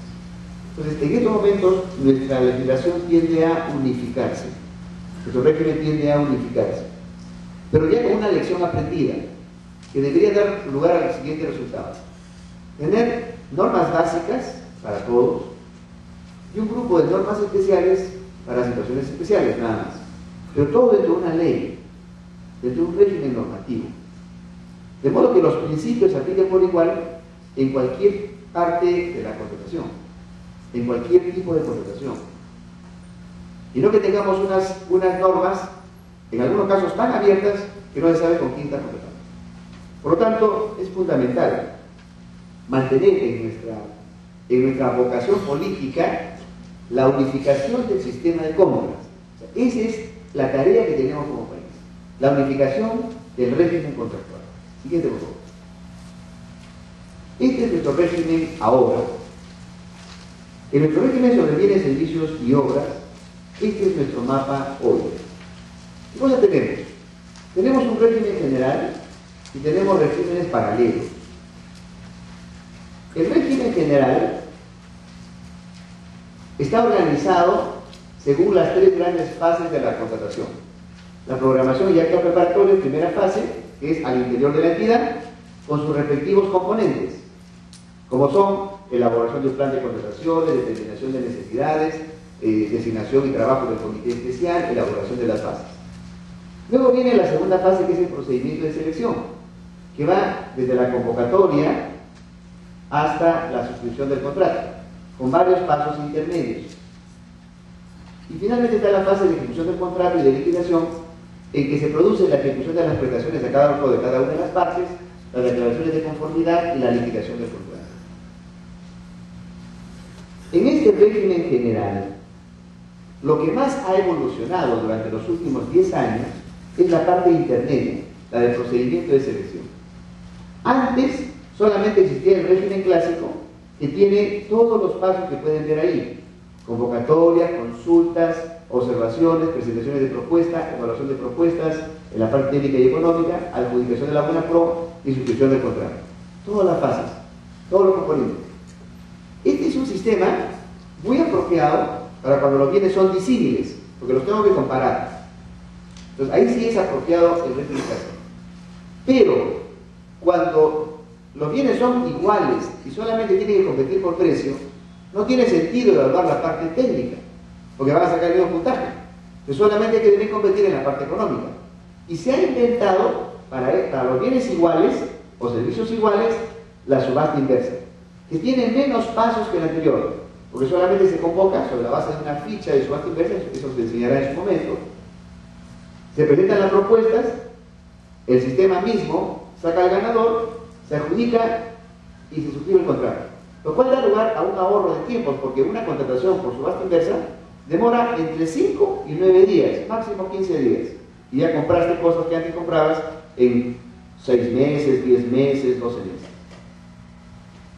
Entonces, en estos momentos, nuestra legislación tiende a unificarse. Nuestro régimen tiende a unificarse. Pero ya con una lección aprendida, que debería dar lugar al siguiente resultado. Tener normas básicas para todos y un grupo de normas especiales para situaciones especiales, nada más. Pero todo dentro de una ley, dentro de un régimen normativo. De modo que los principios se apliquen por igual en cualquier parte de la contratación, en cualquier tipo de contratación. Y no que tengamos unas normas, en algunos casos tan abiertas, que no se sabe con quién está contratando. Por lo tanto, es fundamental mantener en nuestra vocación política la unificación del sistema de compras. O sea, esa es la tarea que tenemos como país, la unificación del régimen contractual. Siguiente, por favor. Este es nuestro régimen ahora. En nuestro régimen sobre bienes, servicios y obras, este es nuestro mapa hoy. ¿Qué cosa tenemos? Tenemos un régimen general y tenemos regímenes paralelos. El régimen general está organizado según las 3 grandes fases de la contratación. La programación y actos preparatorios, primera fase, que es al interior de la entidad, con sus respectivos componentes, como son elaboración de un plan de contrataciones, determinación de necesidades, designación y trabajo del comité especial, elaboración de las bases. Luego viene la segunda fase, que es el procedimiento de selección, que va desde la convocatoria hasta la suscripción del contrato, con varios pasos intermedios. Y finalmente está la fase de ejecución del contrato y de liquidación, en que se produce la ejecución de las prestaciones a cada uno de cada una de las partes, las declaraciones de conformidad y la liquidación del contrato. En este régimen general, lo que más ha evolucionado durante los últimos 10 años es la parte intermedia, la del procedimiento de selección. Antes solamente existía el régimen clásico, que tiene todos los pasos que pueden ver ahí: convocatoria, consultas, observaciones, presentaciones de propuestas, evaluación de propuestas, en la parte técnica y económica, adjudicación de la buena pro y suscripción del contrato. Todas las fases, todos los componentes. Este es un sistema muy apropiado para cuando los bienes son disímiles, porque los tengo que comparar. Entonces ahí sí es apropiado el régimen clásico. Pero cuando los bienes son iguales y solamente tienen que competir por precio, no tiene sentido evaluar la parte técnica, porque van a sacar el mismo puntaje. Entonces solamente hay que deben competir en la parte económica. Y se ha inventado para los bienes iguales o servicios iguales la subasta inversa, que tiene menos pasos que el anterior, porque solamente se convoca sobre la base de una ficha de subasta inversa, eso se enseñará en su momento. Se presentan las propuestas, el sistema mismo saca al ganador, se adjudica y se suscribe el contrato. Lo cual da lugar a un ahorro de tiempos, porque una contratación por subasta inversa demora entre 5 y 9 días, máximo 15 días. Y ya compraste cosas que antes comprabas en 6 meses, 10 meses, 12 meses.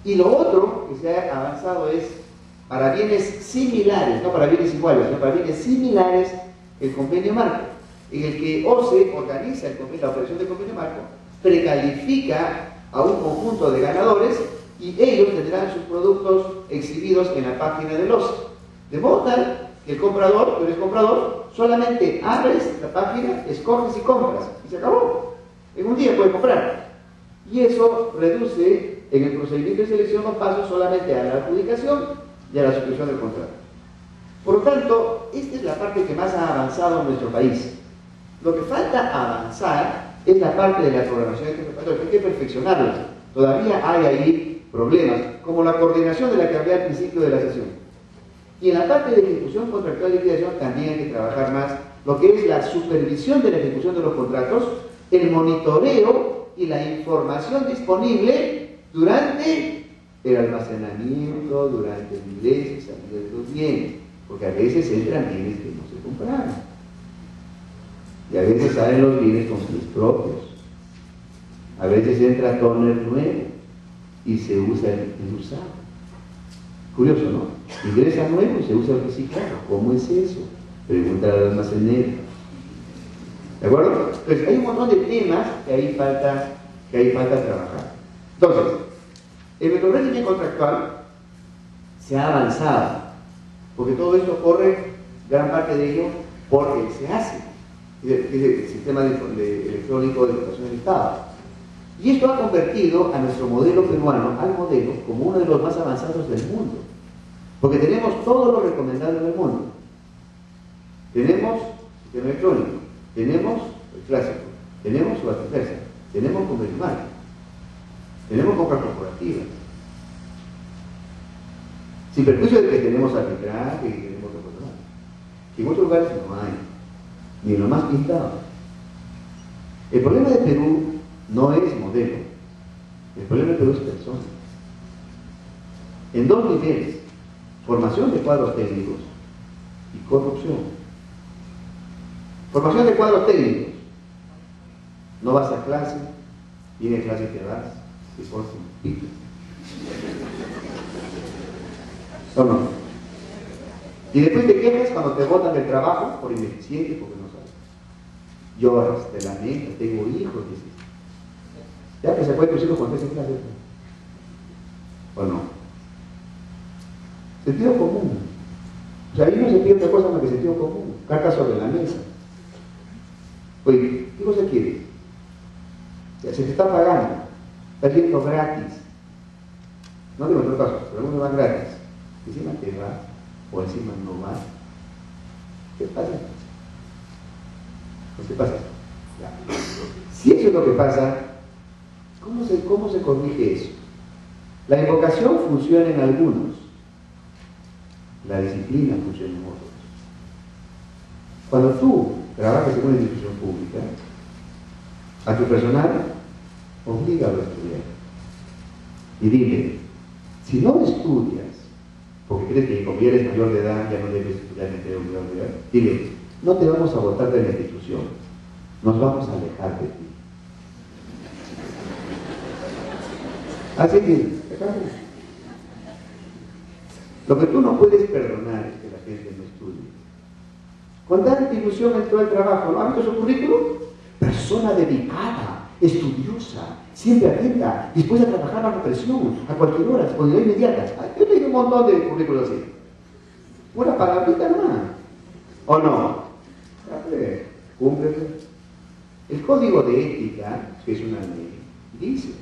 Y lo otro que se ha avanzado es para bienes similares, no para bienes iguales, sino para bienes similares, el convenio marco, en el que OCE organiza la operación de convenio marco, precalifica a un conjunto de ganadores y ellos tendrán sus productos exhibidos en la página del OCE. De modo tal que el comprador, tú eres comprador, solamente abres la página, escoges y compras, y se acabó. En un día puedes comprar. Y eso reduce en el procedimiento de selección los pasos solamente a la adjudicación y a la suscripción del contrato. Por lo tanto, esta es la parte que más ha avanzado en nuestro país. Lo que falta avanzar es la parte de la programación de interpretación, que hay que perfeccionarla. Todavía hay ahí problemas, como la coordinación de la que hablé al principio de la sesión. Y en la parte de ejecución contractual y liquidación también hay que trabajar más lo que es la supervisión de la ejecución de los contratos, el monitoreo y la información disponible durante el almacenamiento, durante el ingreso y salida de los bienes, porque a veces entran bienes que no se compraron y a veces salen los bienes con fines propios, a veces entra tóner nuevo y se usa el usado. Curioso, ¿no? Ingresa nuevo y se usa el reciclado. ¿Cómo es eso? Pregunta al almacenero. ¿De acuerdo? Entonces, hay un montón de temas que ahí falta trabajar. Entonces, en nuestro régimen contractual se ha avanzado, porque todo esto corre, gran parte de ello, por el SEACE, que es el sistema electrónico de votación del Estado. Y esto ha convertido a nuestro modelo peruano, al modelo, como uno de los más avanzados del mundo. Porque tenemos todo lo recomendado en el mundo. Tenemos sistema electrónico, tenemos el clásico, tenemos subasta inversa, tenemos convencional, tenemos compras corporativas. Sin perjuicio de que tenemos arbitraje y tenemos otra cosa más. Que en otros lugares no hay, ni lo más pintado. El problema de Perú no es modelo, el problema de Perú es persona. En dos niveles, formación de cuadros técnicos y corrupción. Formación de cuadros técnicos. No vas a clase, viene clase y te vas, te cortas un pico. ¿O no? Y después te quejas cuando te botan del trabajo por ineficiente porque no sabes. Lloras, te lamentas, tengo hijos, dices. Ya que se puede tus hijos cuando estés en clase. ¿O no? Sentido común. O sea, ahí no se pide otra cosa más que sentido común. Carta sobre la mesa. Oye, ¿qué cosa quieres? Ya se te está pagando. Está yendo gratis. No digo en otro caso, pero algunos van gratis. Encima te va o encima no va. ¿Qué pasa? Pues, ¿qué pasa? Ya. Si eso es lo que pasa, ¿cómo se corrige eso? La invocación funciona en algunos, la disciplina funciona en otros. Cuando tú trabajas en una institución pública, a tu personal, oblígalo a estudiar. Y dile, si no estudias, porque crees que como ya eres mayor de edad, ya no debes estudiar en la universidad, dile, no te vamos a botar de la institución, nos vamos a alejar de ti. Así que, lo que tú no puedes perdonar es que la gente no estudie. Con tanta ilusión entró al trabajo, ¿no? ¿Has visto su currículum? Persona dedicada, estudiosa, siempre atenta, dispuesta a trabajar bajo presión, a cualquier hora, disponibilidad inmediata. Yo leí un montón de currículos así. Una palabrita nomás. ¿O no? Cúmplelo. El código de ética, que es una ley, dice,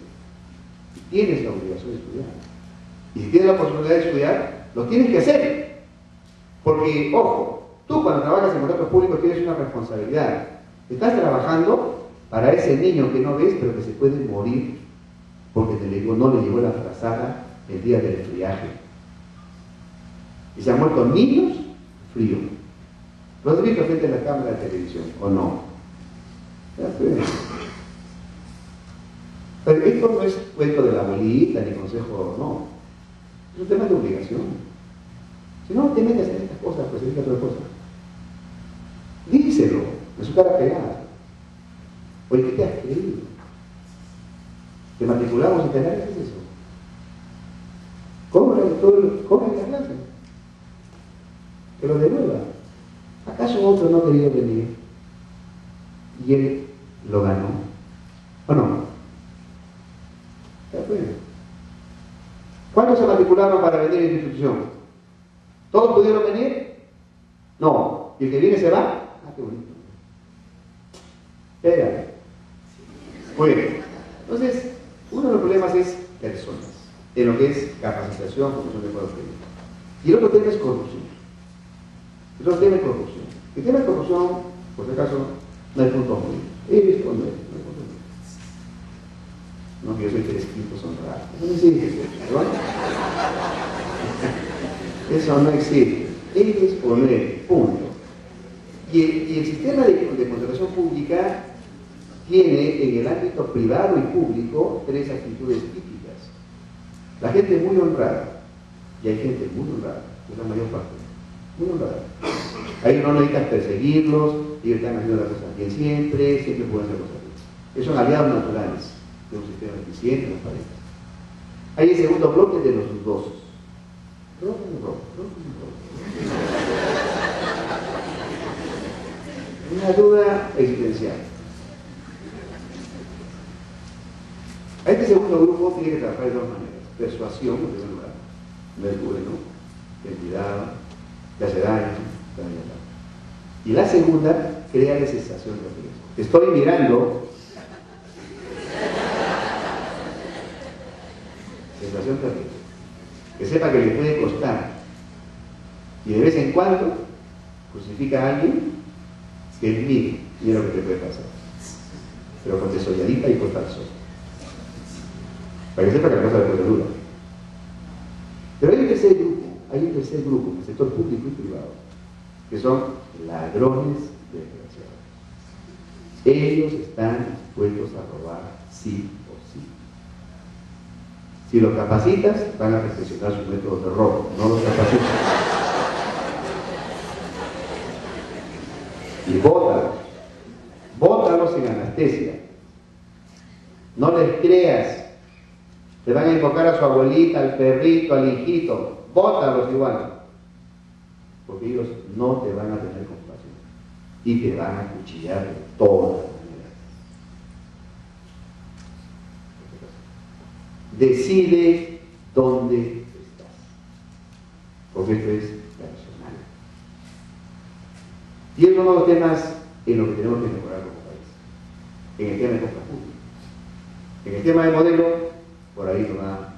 tienes la obligación de estudiar. Y si tienes la posibilidad de estudiar, lo tienes que hacer. Porque, ojo, tú cuando trabajas en contratos públicos tienes una responsabilidad. Estás trabajando para ese niño que no ves, pero que se puede morir porque no le llegó la frazada el día del friaje. Y se han muerto niños frío. ¿Lo has visto frente a la cámara de televisión o no? Pero esto no es cuento de la abuelita ni consejo, no. Es un tema de obligación. Si no te metes en estas cosas, pues se dice otra cosa. Díselo, en su cara pegada. Oye, ¿qué te has creído? ¿Te matriculamos en penales? ¿Qué es eso? ¿Cómo la clase? Que lo devuelva. ¿Acaso otro no quería venir? Y él lo ganó. ¿O no? ¿Cuántos se matricularon para venir a la institución? ¿Todos pudieron venir? No. ¿Y el que viene se va? Ah, qué bonito. Espera. Bueno, entonces, uno de los problemas es personas, en lo que es capacitación, formación de cuadros técnicos. Y el otro tema es corrupción. El otro tema es corrupción. El tema de corrupción, por si acaso, no hay punto medio. ¿Eres o no eres? No hay punto medio. No, que yo soy 3 quintos honrado. Eso no existe, ¿verdad? Eso no existe. ¿Eres o no eres? Punto. Y el sistema de contratación pública tiene en el ámbito privado y público 3 actitudes típicas. La gente es muy honrada, y hay gente muy honrada, es la mayor parte, muy honrada. Ahí no necesitas perseguirlos, ellos están haciendo las cosas bien siempre pueden hacer cosas bien. Esos son aliados naturales de un sistema eficiente y transparente. Hay el segundo bloque de los dudosos. Una duda existencial. A este segundo grupo tiene que trabajar de 2 maneras. Persuasión, en primer lugar. No es bueno, identidad, te hace daño, te daña daño. Y la segunda, crea la sensación de riesgo. Te estoy mirando. Sensación de riesgo. Que sepa que le puede costar. Y de vez en cuando, crucifica a alguien que es mire, mira lo que te puede pasar. Pero con desolladita y cortar sol. Para que sepa que la cosa le puede dura. Pero hay un tercer grupo, en el sector público y privado, que son ladrones desgraciados. Ellos están dispuestos a robar sí o sí. Si los capacitas, van a perfeccionar sus métodos de robo, no los capacitas. Y bótalos sin anestesia. No les creas. Te van a invocar a su abuelita, al perrito, al hijito. Bótalos igual. Porque ellos no te van a tener compasión. Y te van a cuchillar de todas maneras. Decide dónde estás. Porque esto es personal. Y es uno de los temas en los que tenemos que mejorar como país. En el tema de compra pública. En el tema de modelo, por ahí no da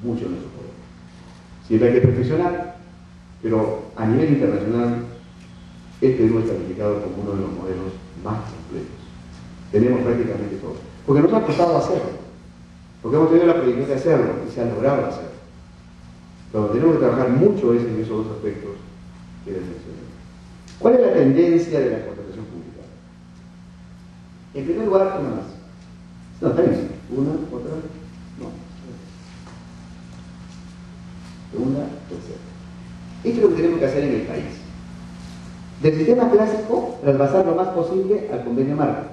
mucho en nuestro poder. Siempre hay que perfeccionar, pero a nivel internacional, el Perú es calificado como uno de los modelos más completos. Tenemos prácticamente todo. Porque nos ha costado hacerlo. Porque hemos tenido la proyección de hacerlo y se ha logrado hacerlo. Pero tenemos que trabajar mucho en esos 2 aspectos que les mencioné. ¿Cuál es la tendencia de la contratación pública? En primer lugar, una más. No, está bien. Una, otra, no. Segunda, tercera. Esto es lo que tenemos que hacer en el país. Del sistema clásico, trasvasar lo más posible al convenio marco.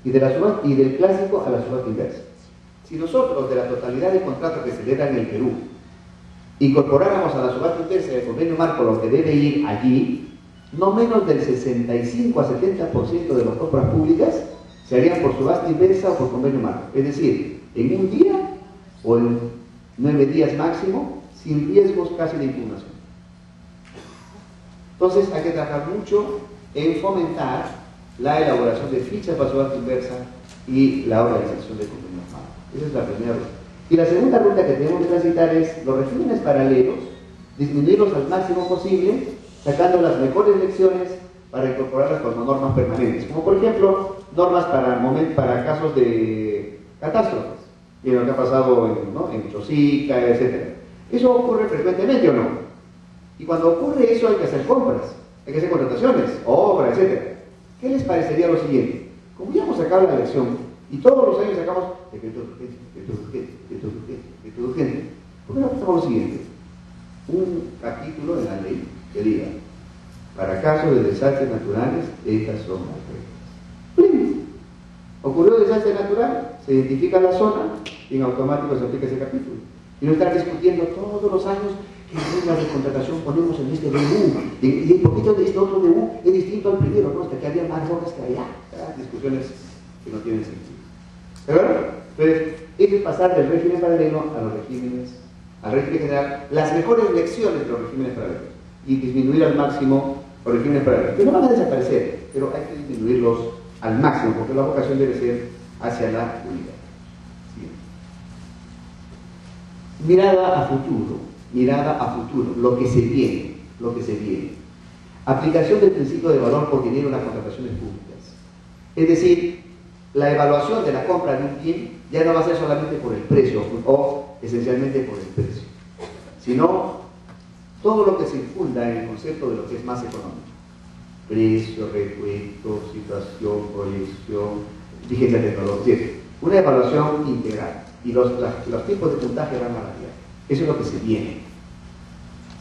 Y del clásico a la subasta inversa. Si nosotros, de la totalidad de contratos que se le dan en el Perú, incorporáramos a la subasta inversa del convenio marco lo que debe ir allí, no menos del 65 a 70% de las compras públicas se harían por subasta inversa o por convenio marco. Es decir, en un día o en 9 días máximo, sin riesgos casi de impugnación. Entonces hay que trabajar mucho en fomentar la elaboración de fichas para subasta inversa y la organización de convenios marco. Esa es la primera ruta. Y la segunda ruta que tenemos que transitar es los regímenes paralelos, disminuirlos al máximo posible, sacando las mejores lecciones para incorporarlas como normas permanentes, como por ejemplo normas para casos de catástrofes, y lo que ha pasado en Chosica, etc. ¿Eso ocurre frecuentemente o no? Y cuando ocurre eso hay que hacer compras, hay que hacer contrataciones, obras, etc. ¿Qué les parecería lo siguiente? Como ya hemos sacado la lección y todos los años sacamos decreto urgente, ¿por qué no hacemos lo siguiente? Un capítulo de la ley que diga: para casos de desastres naturales, estas son las reglas. Ocurrió un desastre natural, se identifica la zona y en automático se aplica ese capítulo. Y no estar discutiendo todos los años qué reglas de contratación ponemos en este DU y por qué este otro DU es distinto al primero, ¿no? Hasta que había más horas que allá. Discusiones que no tienen sentido. ¿De acuerdo? Entonces, hay que pasar del régimen paralelo a los regímenes, al régimen general, las mejores lecciones de los regímenes paralelos y disminuir al máximo o regímenes paralelos, que no van a desaparecer, pero hay que disminuirlos al máximo, porque la vocación debe ser hacia la unidad. Mirada a futuro, lo que se viene. Aplicación del principio de valor por dinero en las contrataciones públicas. Es decir, la evaluación de la compra de un bien ya no va a ser solamente por el precio o esencialmente por el precio, sino todo lo que se infunda en el concepto de lo que es más económico. Precio, recuento, situación, proyección, vigencia tecnológica. Es decir, una evaluación integral. Y los tipos de puntaje van a variar. Eso es lo que se viene.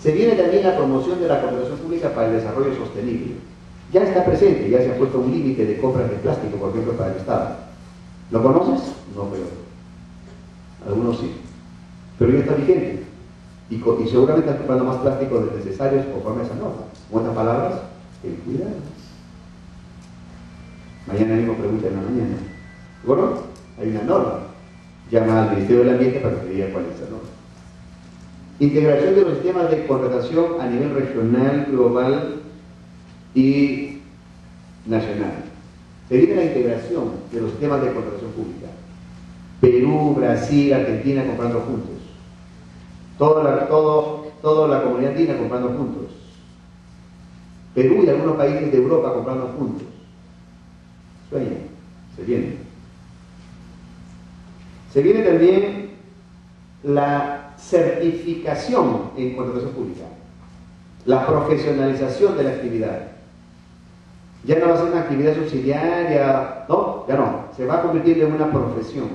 Se viene también la promoción de la contratación pública para el desarrollo sostenible. Ya está presente, ya se ha puesto un límite de compras de plástico, por ejemplo, para el Estado. ¿Lo conoces? No, pero algunos sí. Pero ya está vigente. Y seguramente están comprando más plástico del necesario conforme a esa norma. En otras palabras, ten cuidado. Mañana mismo pregunta en la mañana. Bueno, hay una norma. Llama al Ministerio del Ambiente para que diga cuál es esa norma. Integración de los sistemas de contratación a nivel regional, global y nacional. Se viene la integración de los sistemas de contratación pública. Perú, Brasil, Argentina comprando juntos. Toda la comunidad andina comprando juntos. Perú y algunos países de Europa comprando juntos. Sueña, se viene. Se viene también la certificación en contratación pública, la profesionalización de la actividad. Ya no va a ser una actividad subsidiaria, no, ya no, se va a convertir en una profesión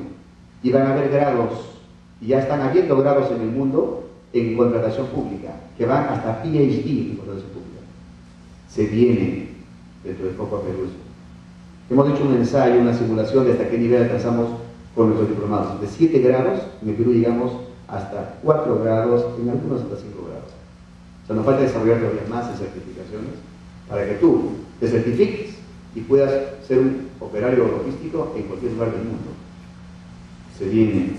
y van a haber grados, y ya están habiendo grados en el mundo en contratación pública, que van hasta PhD en contratación pública. Se viene dentro de poco a Perú. Hemos hecho un ensayo, una simulación de hasta qué nivel alcanzamos con nuestros diplomados. De 7 grados, en el Perú llegamos hasta 4 grados, en algunos hasta 5 grados. O sea, nos falta desarrollar todavía más en certificaciones para que tú te certifiques y puedas ser un operario logístico en cualquier lugar del mundo. Se viene.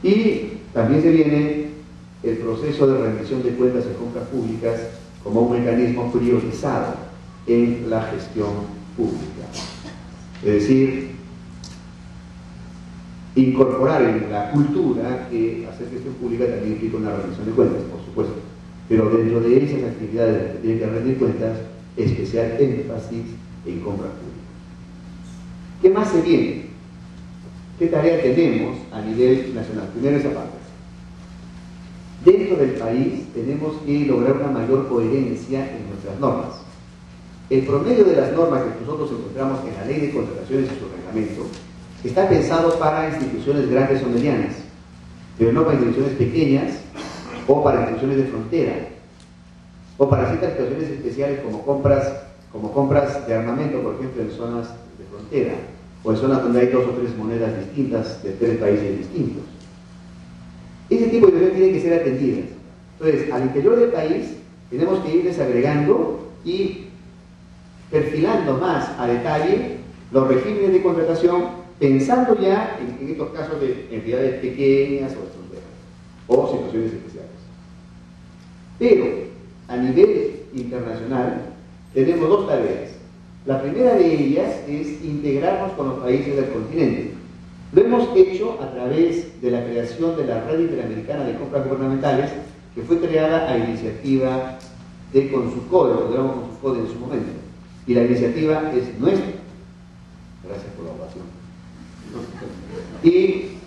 Y también se viene el proceso de rendición de cuentas en compras públicas como un mecanismo priorizado en la gestión pública. Es decir, incorporar en la cultura que hacer gestión pública también implica una rendición de cuentas, por supuesto. Pero dentro de esas actividades que tienen que rendir cuentas, especial énfasis en compras públicas. ¿Qué más se viene? ¿Qué tarea tenemos a nivel nacional? Primero esa parte. Dentro del país tenemos que lograr una mayor coherencia en nuestras normas. El promedio de las normas que nosotros encontramos en la Ley de Contrataciones y su reglamento está pensado para instituciones grandes o medianas, pero no para instituciones pequeñas o para instituciones de frontera, o para ciertas situaciones especiales como compras de armamento, por ejemplo, en zonas de frontera, o en zonas donde hay 2 o 3 monedas distintas de 3 países distintos. Ese tipo de situaciones tienen que ser atendidas. Entonces, al interior del país tenemos que ir desagregando y perfilando más a detalle los regímenes de contratación, pensando ya en estos casos de entidades pequeñas o extranjeras, o situaciones especiales. Pero, a nivel internacional, tenemos 2 tareas. La primera de ellas es integrarnos con los países del continente. Lo hemos hecho a través de la creación de la Red Interamericana de Compras Gubernamentales, que fue creada a iniciativa de Consucode, lo llamamos Consucode en su momento. Y la iniciativa es nuestra. Gracias por la ovación. Y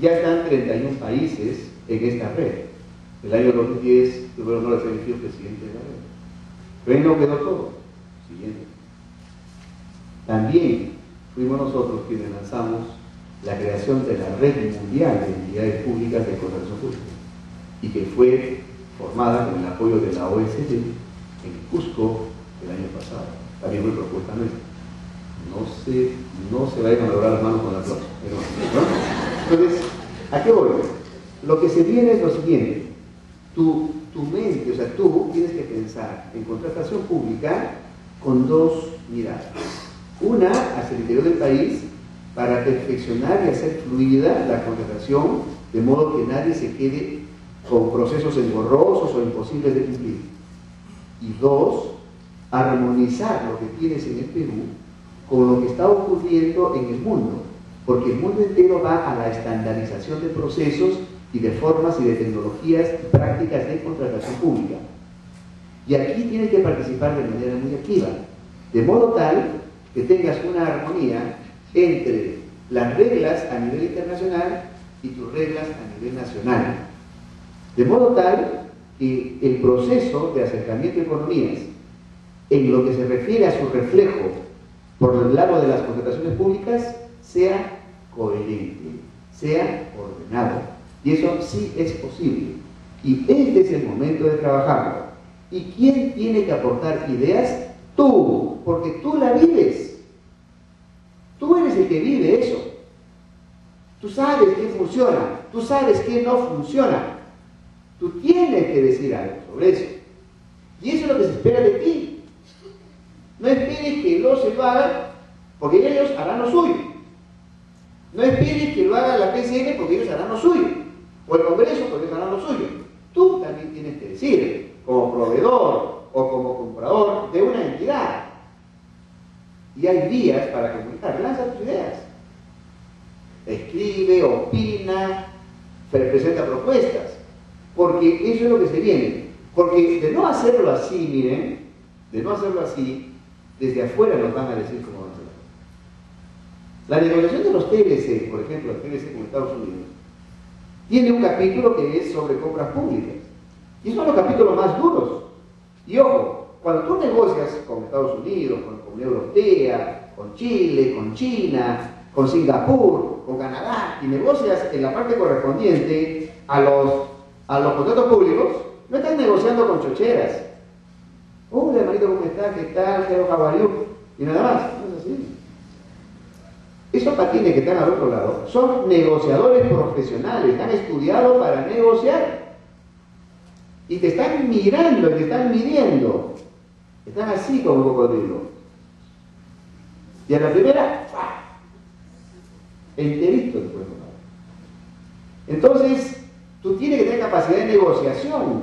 ya están 31 países en esta red. El año 2010 tuve el honor de ser elegido presidente de la red. Pero ahí no quedó todo. Siguiente. También fuimos nosotros quienes lanzamos la creación de la Red Mundial de Entidades Públicas de Contratación Pública, y que fue formada con el apoyo de la OECD en Cusco el año pasado. También fue propuesta nuestra. No se vayan a lograr las manos con la flor. ¿No? Entonces, ¿a qué voy? Lo que se viene es lo siguiente. Tu mente, o sea, tú tienes que pensar en contratación pública con 2 miradas. Una hacia el interior del país para perfeccionar y hacer fluida la contratación, de modo que nadie se quede con procesos engorrosos o imposibles de cumplir. Y dos, armonizar lo que tienes en el Perú con lo que está ocurriendo en el mundo, porque el mundo entero va a la estandarización de procesos y de formas y de tecnologías y prácticas de contratación pública. Y aquí tienes que participar de manera muy activa, de modo tal que tengas una armonía entre las reglas a nivel internacional y tus reglas a nivel nacional. De modo tal que el proceso de acercamiento de economías, en lo que se refiere a su reflejo por el lado de las contrataciones públicas, sea coherente, sea ordenado. Y eso sí es posible. Y este es el momento de trabajarlo. ¿Y quién tiene que aportar ideas? Tú, porque tú la vives. Tú eres el que vive eso. Tú sabes qué funciona, tú sabes qué no funciona. Tú tienes que decir algo sobre eso. Y eso es lo que se espera de ti. No esperes que los se lo hagan, porque ellos harán lo suyo. No esperes que lo haga la PCN, porque ellos harán lo suyo. O el Congreso, porque ellos harán lo suyo. Tú también tienes que decir, como proveedor o como comprador de una entidad. Y hay vías para comunicar. Lanza tus ideas. Escribe, opina, presenta propuestas. Porque eso es lo que se viene. Porque de no hacerlo así, miren, de no hacerlo así, desde afuera nos van a decir cómo van a hacerlo. La negociación de los TLC, por ejemplo, los TLC con Estados Unidos, tiene un capítulo que es sobre compras públicas. Y son los capítulos más duros. Y ojo, cuando tú negocias con Estados Unidos, con la Comunidad Europea, con Chile, con China, con Singapur, con Canadá, y negocias en la parte correspondiente a los contratos públicos, no estás negociando con chocheras. Hola, hermanito, ¿cómo está? ¿Qué tal? ¿Qué tal? Y nada más. No es así. Esos patines que están al otro lado son negociadores profesionales, han estudiado para negociar. Y te están mirando, te están midiendo. Están así como un cocodrilo. Y a la primera, ¡fua! Enterito después. Entonces, tú tienes que tener capacidad de negociación.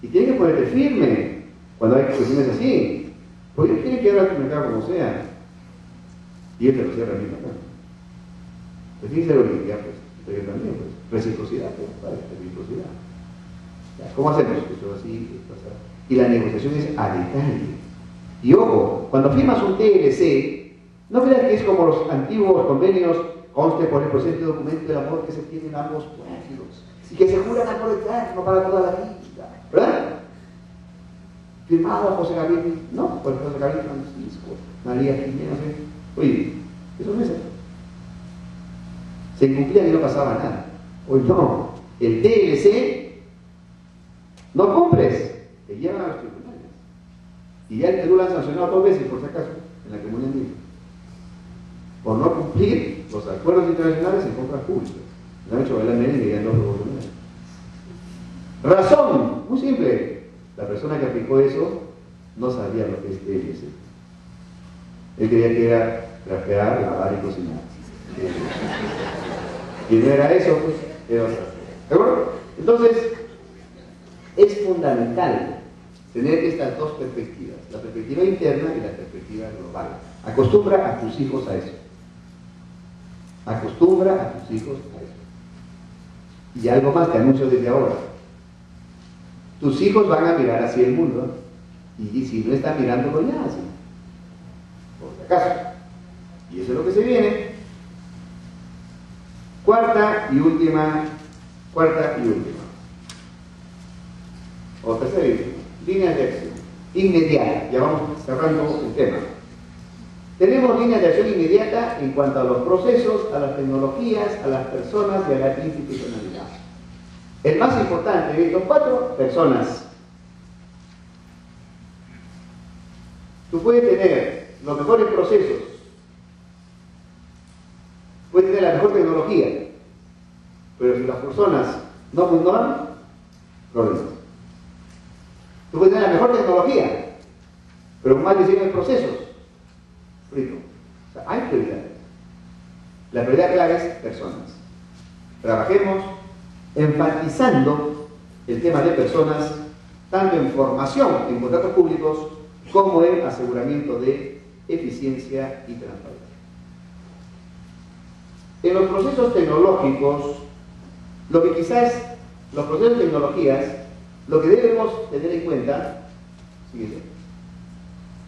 Y tienes que ponerte firme cuando hay cuestiones así. Porque ellos tienen que hablar tu mercado como sea. Y él te lo cierra a mí también. Pues tiene que ser original, pues. Pero yo también, pues. Reciprocidad, pues. Vale, reciprocidad. ¿Cómo hacemos? Esto así, esto así. Y la negociación es a detalle. Y ojo, cuando firmas un TLC, no creas que es como los antiguos convenios, conste por el presente documento del amor que se tienen ambos pueblos y que se juran amor eterno para toda la vida, ¿verdad? Firmado José Gabriel, no, por José Gabriel Francisco, María Jiménez, oye, eso no es eso. Se incumplía y no pasaba nada. Hoy no, el TLC no cumples, te llevan a los tribunales. Y ya el Perú lo han sancionado 2 veces, por si acaso, en la Comunidad Andina, por no cumplir los acuerdos internacionales en compras públicas. Le han hecho bailar medio y ya no lo volvieron. Razón, muy simple. La persona que aplicó eso no sabía lo que es TLC. Él creía que era trapear, lavar y cocinar. Y no era eso, pues, era otra. ¿De acuerdo? Entonces, es fundamental tener estas dos perspectivas, la perspectiva interna y la perspectiva global. Acostumbra a tus hijos a eso. Acostumbra a tus hijos a eso. Y algo más te anuncio desde ahora. Tus hijos van a mirar hacia el mundo y si no están mirando, pues ya así. Por si acaso. Y eso es lo que se viene. Cuarta y última. O tercera y última. Líneas de acción. Inmediata. Ya vamos cerrando el tema. Tenemos líneas de acción inmediata en cuanto a los procesos, a las tecnologías, a las personas y a la institucionalidad. El más importante de estos 4, personas. Tú puedes tener los mejores procesos, puedes tener la mejor tecnología, pero si las personas no funcionan, problemas. Tú puedes tener la mejor tecnología, pero con más diseño de procesos, frito. O sea, hay prioridades. La prioridad clave es personas. Trabajemos enfatizando el tema de personas, tanto en formación en contratos públicos como en aseguramiento de eficiencia y transparencia. En los procesos tecnológicos, los procesos de tecnologías, lo que debemos tener en cuenta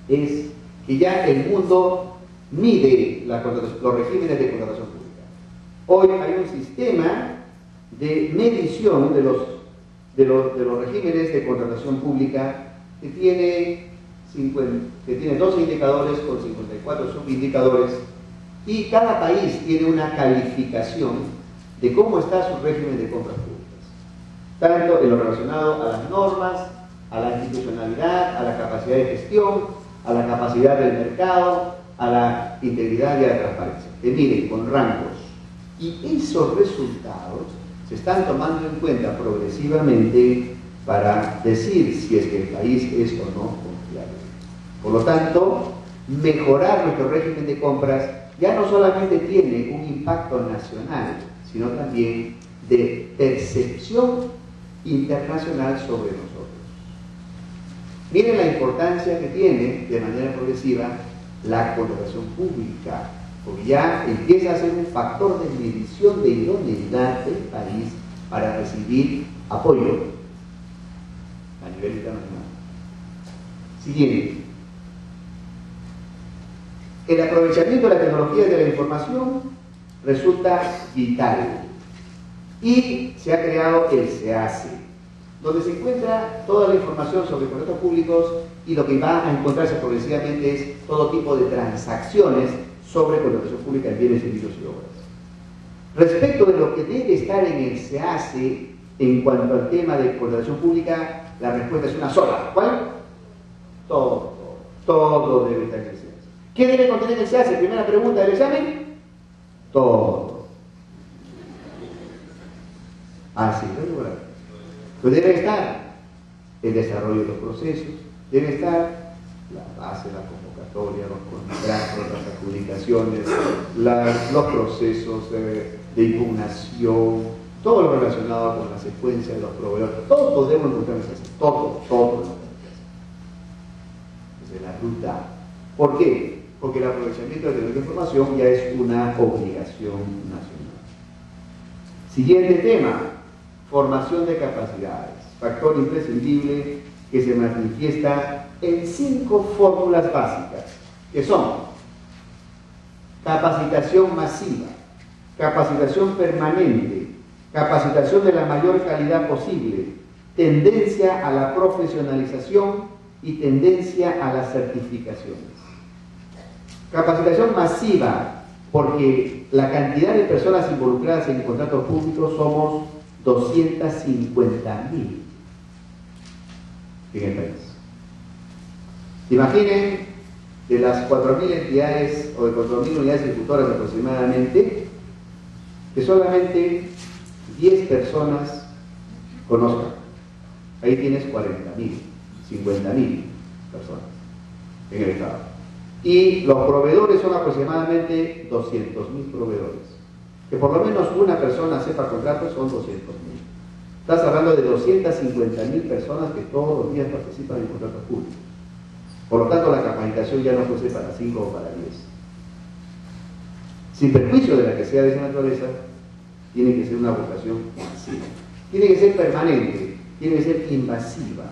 es que ya el mundo mide los regímenes de contratación pública. Hoy hay un sistema de medición de los regímenes de contratación pública que tiene 12 indicadores con 54 subindicadores, y cada país tiene una calificación de cómo está su régimen de compras públicas, tanto en lo relacionado a las normas, a la institucionalidad, a la capacidad de gestión, a la capacidad del mercado, a la integridad y a la transparencia. Que miren con rangos. Y esos resultados se están tomando en cuenta progresivamente para decir si es que el país es o no confiable. Por lo tanto, mejorar nuestro régimen de compras ya no solamente tiene un impacto nacional, sino también de percepción internacional sobre nosotros. Miren la importancia que tiene de manera progresiva la contratación pública, porque ya empieza a ser un factor de medición de idoneidad del país para recibir apoyo a nivel internacional. Siguiente. El aprovechamiento de la tecnología de la información resulta vital y se ha creado el SEACE, donde se encuentra toda la información sobre contratos públicos, y lo que va a encontrarse progresivamente es todo tipo de transacciones sobre contratación pública en bienes, servicios y obras. Respecto de lo que debe estar en el SEACE en cuanto al tema de contratación pública, la respuesta es una sola. ¿Cuál? Todo debe estar en el SEACE. ¿Qué debe contener el SEACE? Primera pregunta del examen. Todo. Así, pues debe estar el desarrollo de los procesos, debe estar la base, la convocatoria, los contratos, las adjudicaciones, los procesos de impugnación, todo lo relacionado con la secuencia de los proveedores. Todo podemos encontrar en el SEACE. Todo lo que desde la ruta. ¿Por qué? Porque el aprovechamiento de la información ya es una obligación nacional. Siguiente tema, formación de capacidades, factor imprescindible que se manifiesta en 5 fórmulas básicas, que son capacitación masiva, capacitación permanente, capacitación de la mayor calidad posible, tendencia a la profesionalización y tendencia a las certificaciones. Capacitación masiva, porque la cantidad de personas involucradas en contratos públicos somos 250.000 en el país. Imaginen, de las 4.000 entidades o de 4.000 unidades ejecutoras aproximadamente, que solamente 10 personas conozcan. Ahí tienes 40.000, 50.000 personas en el Estado. Y los proveedores son aproximadamente 200.000 proveedores. Que por lo menos una persona sepa contratos son 200.000. Estás hablando de 250.000 personas que todos los días participan en contratos públicos. Por lo tanto, la capacitación ya no puede ser para 5 o para 10. Sin perjuicio de la que sea de esa naturaleza, tiene que ser una vocación masiva. Tiene que ser permanente, tiene que ser invasiva,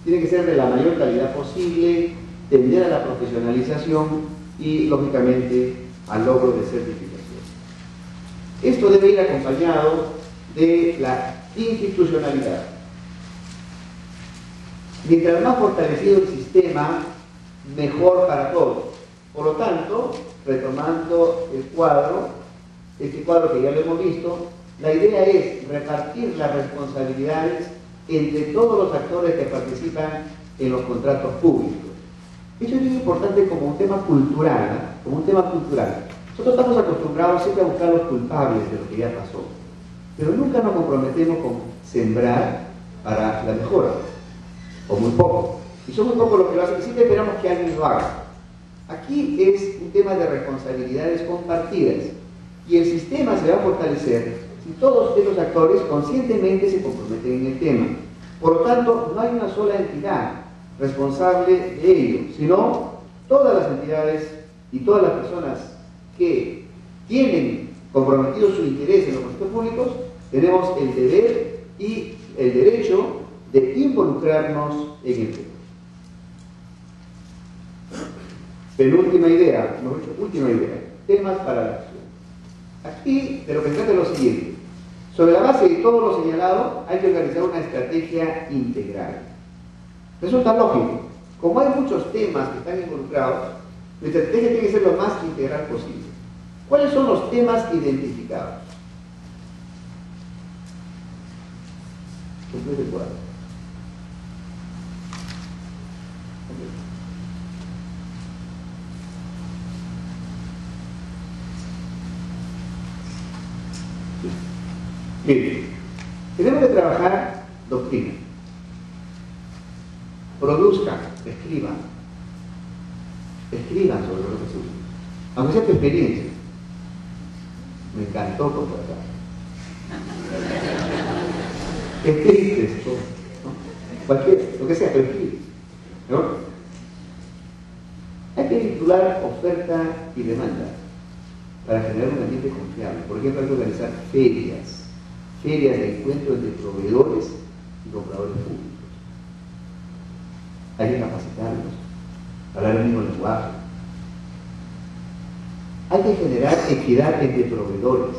tiene que ser de la mayor calidad posible, tender a la profesionalización y, lógicamente, al logro de certificación. Esto debe ir acompañado de la institucionalidad. Mientras más fortalecido el sistema, mejor para todos. Por lo tanto, retomando el cuadro, este cuadro que ya lo hemos visto, la idea es repartir las responsabilidades entre todos los actores que participan en los contratos públicos. Eso es muy importante como un tema cultural, ¿no? Como un tema cultural. Nosotros estamos acostumbrados siempre a buscar los culpables de lo que ya pasó, pero nunca nos comprometemos con sembrar para la mejora, o muy poco. Y son muy pocos los que lo hacen, y siempre esperamos que alguien lo haga. Aquí es un tema de responsabilidades compartidas, y el sistema se va a fortalecer si todos estos actores conscientemente se comprometen en el tema. Por lo tanto, no hay una sola entidad responsable de ello, sino todas las entidades y todas las personas que tienen comprometido su interés en los proyectos públicos, tenemos el deber y el derecho de involucrarnos en el tema. Penúltima idea, mejor dicho, última idea, temas para la acción. Aquí de lo que se trata es lo siguiente: sobre la base de todo lo señalado, hay que organizar una estrategia integral. Resulta lógico, como hay muchos temas que están involucrados, la estrategia tiene que ser lo más integral posible. ¿Cuáles son los temas identificados? Complete el cuadro. Miren, tenemos que trabajar doctrina. Produzcan, escriban sobre lo que se usa, aunque sea tu experiencia. Me encantó por acá. Es triste esto, ¿no? Cualquier, lo que sea, pero escribe, ¿no? Hay que titular oferta y demanda para generar un ambiente confiable. Por ejemplo, hay que organizar ferias de encuentro entre proveedores y compradores públicos. Hay que capacitarlos, hablar el mismo lenguaje. Hay que generar equidad entre proveedores,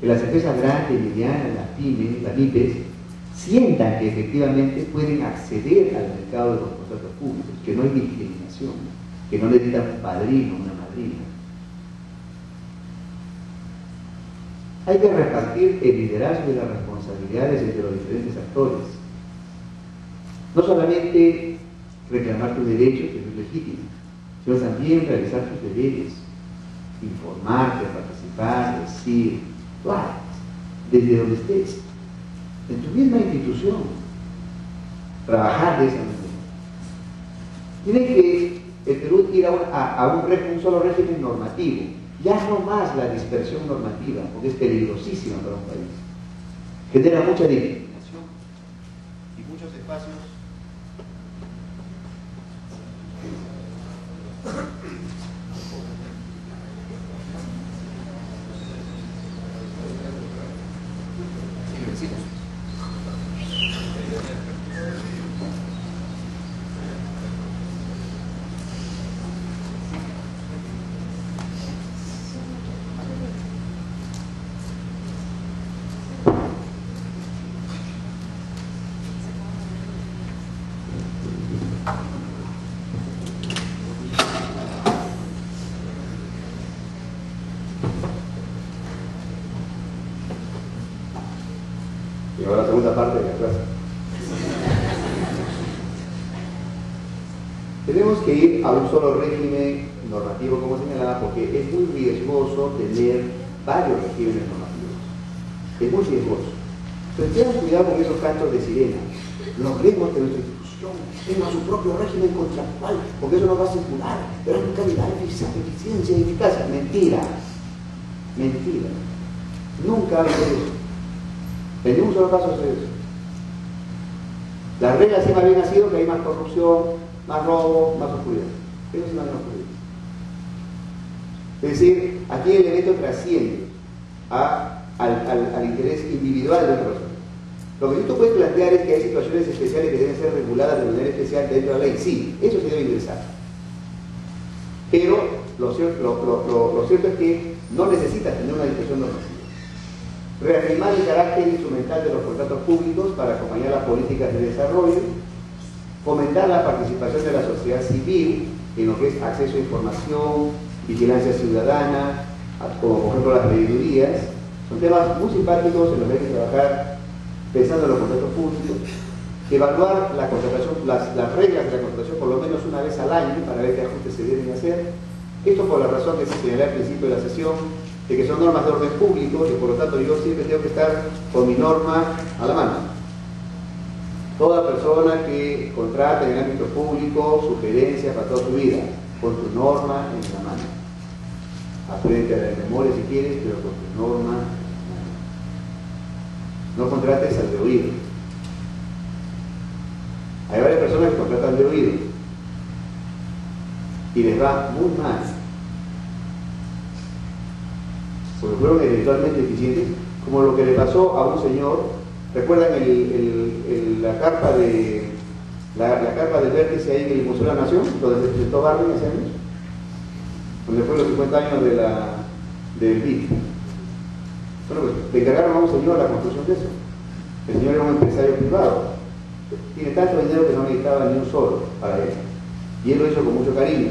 que las empresas grandes, medianas, las pymes, las MIPES, sientan que efectivamente pueden acceder al mercado de los contratos públicos, que no hay discriminación, que no necesitan un padrino, una madrina. Hay que repartir el liderazgo y las responsabilidades entre los diferentes actores. No solamente reclamar tus derechos, que es legítimo, sino también realizar tus deberes, informarte, participar, decir, desde donde estés, en tu misma institución, trabajar de esa manera. Tiene que el Perú ir a un solo régimen normativo, ya no más la dispersión normativa, porque es peligrosísima para un país. Genera mucha discriminación y muchos espacios. Y ahora la segunda parte de la clase. Tenemos que ir a un solo régimen normativo, como señalaba, porque es muy riesgoso tener varios regímenes normativos. Es muy riesgoso. Entonces tengan cuidado con esos cantos de sirena. Logremos que nuestra institución tenga su propio régimen contractual, porque eso nos va a circular, pero en calidad, eficiencia y eficacia. Mentira. Mentira. Nunca ha habido eso. En un solo paso hacer eso. La regla sí más bien ha sido que hay más corrupción, más robo, más oscuridad. Eso sí más bien ocurrido. Es decir, aquí el evento trasciende al interés individual de una persona. Lo que tú puedes plantear es que hay situaciones especiales que deben ser reguladas de manera especial dentro de la ley. Sí, eso sí debe ingresar. Pero lo cierto es que no necesitas tener una discusión normativa. Reafirmar el carácter instrumental de los contratos públicos para acompañar las políticas de desarrollo, fomentar la participación de la sociedad civil en lo que es acceso a información, vigilancia ciudadana, como por ejemplo las regidurías, son temas muy simpáticos en los que hay que trabajar pensando en los contratos públicos, evaluar la contratación, las reglas de la contratación por lo menos una vez al año para ver qué ajustes se deben hacer. Esto por la razón que se señaló al principio de la sesión, de que son normas de orden público y por lo tanto yo siempre tengo que estar con mi norma a la mano. Toda persona que contrate en el ámbito público, sugerencias para toda su vida, con tu norma en la mano. Aprende a la memoria si quieres, pero con tu norma en la mano. no contrates al de oído. Hay varias personas que contratan de oído y les va muy mal, porque fueron eventualmente eficientes, como lo que le pasó a un señor. ¿Recuerdan la carpa de vértice ahí en el Museo de la Nación, donde se presentó Barney hace años? Donde fue los 50 años del BIC. Bueno, pues le encargaron a un señor la construcción de eso. El señor era un empresario privado. Tiene tanto dinero que no necesitaba ni un solo para él. Y él lo hizo con mucho cariño.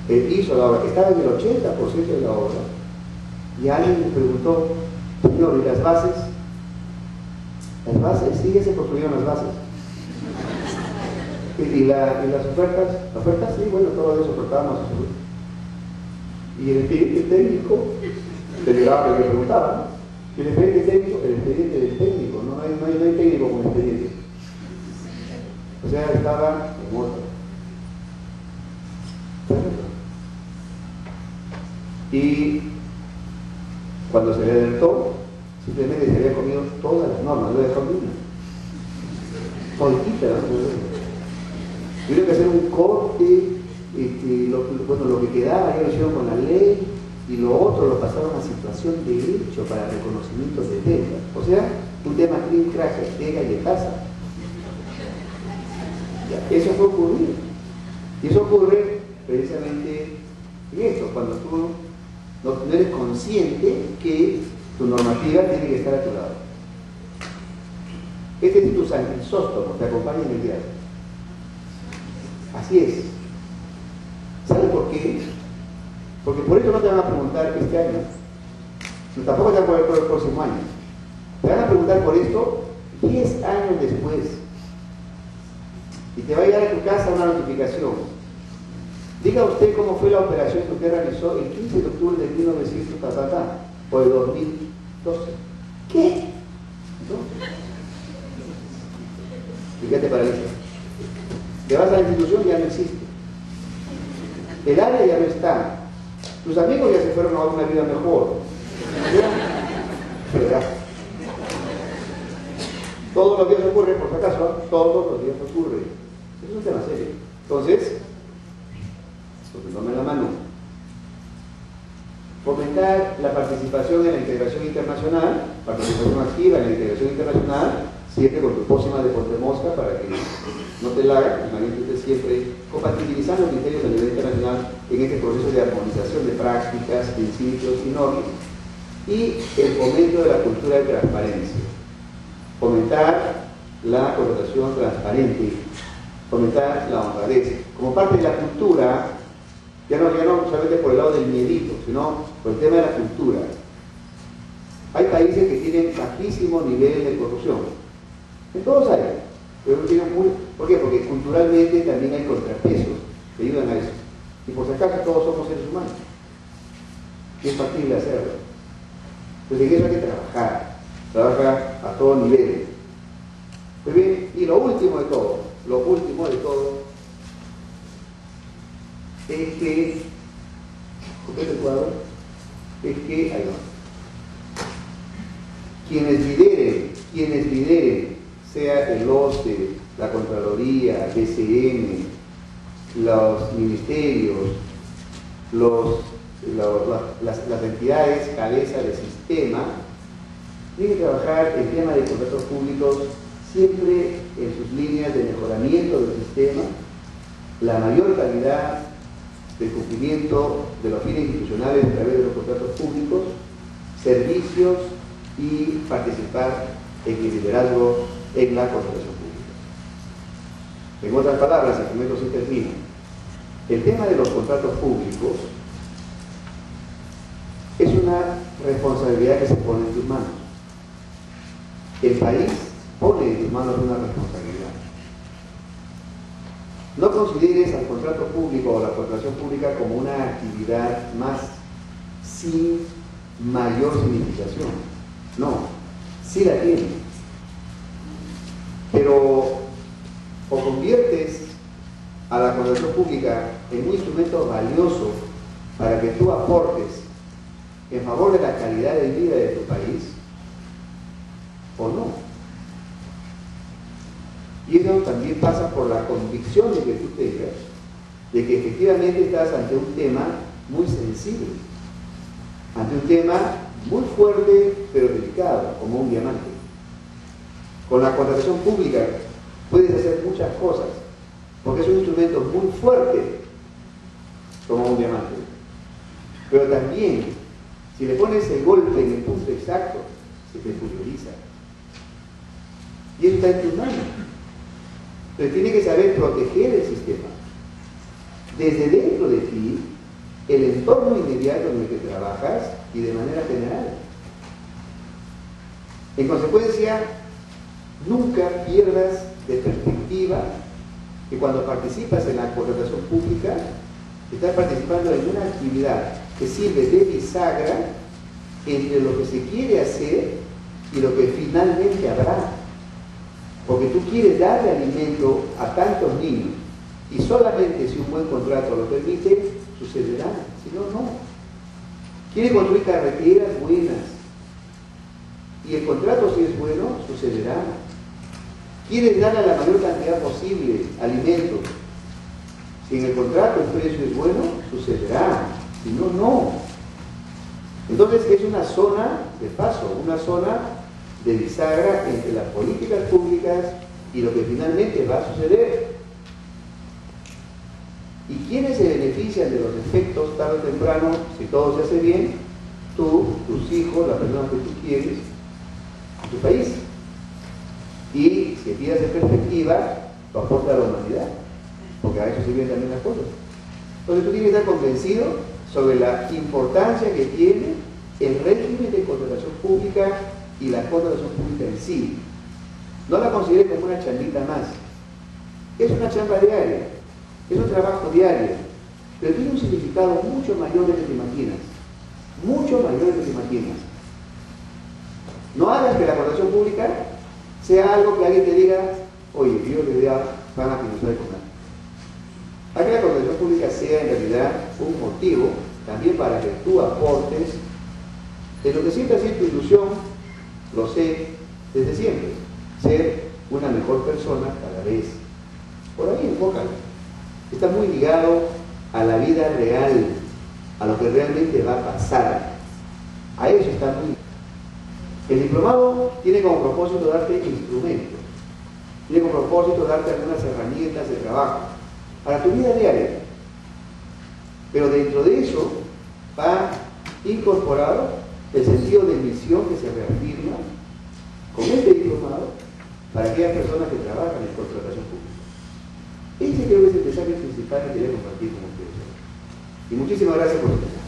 Él hizo la obra, estaba en el 80% de la obra. Y alguien le preguntó, señor, ¿y las bases? Las bases, sí, ya se construyeron las bases. ¿Y las ofertas? ¿Las ofertas? Sí, bueno, todo eso ofertábamos. Y el expediente técnico, le preguntaba, ¿no? El expediente técnico, el expediente del técnico, no hay técnico con expediente. O sea, estaba en otra. Y cuando se le alertó, simplemente se había comido todas las normas, no le dejó ni una. Toditita, ¿no? Tuvieron que hacer un corte, lo que quedaba ya lo hicieron con la ley, y lo otro lo pasaron a situación de derecho para reconocimiento de deuda. O sea, un tema clean crack de galletaza. Eso fue ocurrir. Y eso ocurre precisamente en esto, cuando tú no eres consciente que tu normativa tiene que estar a tu lado. Este es tu San Crisóstomo, te acompaña en el viaje. Así es. ¿Sabes por qué? Porque por eso no te van a preguntar este año. Tampoco te van a poner por el próximo año. Te van a preguntar por esto 10 años después. Y te va a llegar a tu casa una notificación. Diga usted cómo fue la operación que usted realizó el 15 de octubre de 1900 o de 2012. ¿Qué? ¿No? Fíjate para eso. Te vas a la institución y ya no existe. El área ya no está. Tus amigos ya se fueron a una vida mejor. ¿Verdad? Todos los días ocurre, por si acaso, todos los días ocurre. Eso es un tema serio. Entonces, tome la mano. Fomentar la participación en la integración internacional, participación activa en la integración internacional, siempre con tu pócima de mosca para que no te la haga, imagínate siempre compatibilizando criterios a nivel internacional en este proceso de armonización de prácticas, principios y normas, y el fomento de la cultura de transparencia. Fomentar la contratación transparente, fomentar la honradez. Como parte de la cultura, ya no solamente por el lado del miedito, sino por el tema de la cultura. Hay países que tienen bajísimo nivel de corrupción. En todos hay. Pero ¿por qué? Porque culturalmente también hay contrapesos que ayudan a eso. Y por si acaso todos somos seres humanos. Y es factible hacerlo. Entonces en eso hay que trabajar a todo nivel. Muy bien, y lo último de todo es que, ahí va. Quienes lideren, sea el OSCE, la Contraloría, DCM, los ministerios, las entidades cabeza del sistema, tienen que trabajar el tema de contratos públicos siempre en sus líneas de mejoramiento del sistema, la mayor calidad del cumplimiento de los fines institucionales a través de los contratos públicos, servicios y participar en el liderazgo en la contratación pública. En otras palabras, y con esto se termina, el tema de los contratos públicos es una responsabilidad que se pone en tus manos. El país pone en tus manos una responsabilidad. No consideres al contrato público o la contratación pública como una actividad más sin mayor significación. No, sí la tiene. Pero o conviertes a la contratación pública en un instrumento valioso para que tú aportes en favor de la calidad de vida de tu país, o no. Y eso también pasa por la convicción de que tú tengas de que efectivamente estás ante un tema muy sensible, ante un tema muy fuerte pero delicado, como un diamante. Con la contratación pública puedes hacer muchas cosas, porque es un instrumento muy fuerte, como un diamante. Pero también, si le pones el golpe en el punto exacto, se te pulveriza. Y eso está en tus manos. Entonces tienes que saber proteger el sistema. Desde dentro de ti, el entorno inmediato en el que trabajas y de manera general. En consecuencia, nunca pierdas de perspectiva que cuando participas en la contratación pública, estás participando en una actividad que sirve de bisagra entre lo que se quiere hacer y lo que finalmente habrá. Porque tú quieres darle alimento a tantos niños y solamente si un buen contrato lo permite, sucederá. Si no, no. Quieres construir carreteras buenas y el contrato, si es bueno, sucederá. Quieres darle a la mayor cantidad posible alimentos. Si en el contrato el precio es bueno, sucederá. Si no, no. Entonces es una zona de paso, una zona de bisagra entre las políticas públicas y lo que finalmente va a suceder. ¿Y quiénes se benefician de los efectos tarde o temprano si todo se hace bien? Tú, tus hijos, las personas que tú quieres, tu país. Y si pidas en perspectiva, lo aporta a la humanidad, porque a eso sirven también las cosas. Entonces tú tienes que estar convencido sobre la importancia que tiene el régimen de contratación pública y la contratación pública en sí. No la consideres como una chambita más. Es una chamba diaria, es un trabajo diario, pero tiene un significado mucho mayor de lo que te imaginas. Mucho mayor de lo que te imaginas. No hagas que la contratación pública sea algo que alguien te diga, oye, yo le da para que no sabe comer. Haz que la contratación pública sea en realidad un motivo también para que tú aportes de lo que siempre ha sido tu ilusión, lo sé desde siempre, ser una mejor persona cada vez. Por ahí enfócalo. Está muy ligado a la vida real, a lo que realmente va a pasar. A eso está muy. El diplomado tiene como propósito darte instrumentos, tiene como propósito darte algunas herramientas de trabajo para tu vida diaria. Pero dentro de eso va incorporado el sentido de misión que se reafirma con este diplomado para aquellas personas que trabajan en contratación pública. Ese creo que es el mensaje principal que quería compartir con ustedes. Y muchísimas gracias por su atención.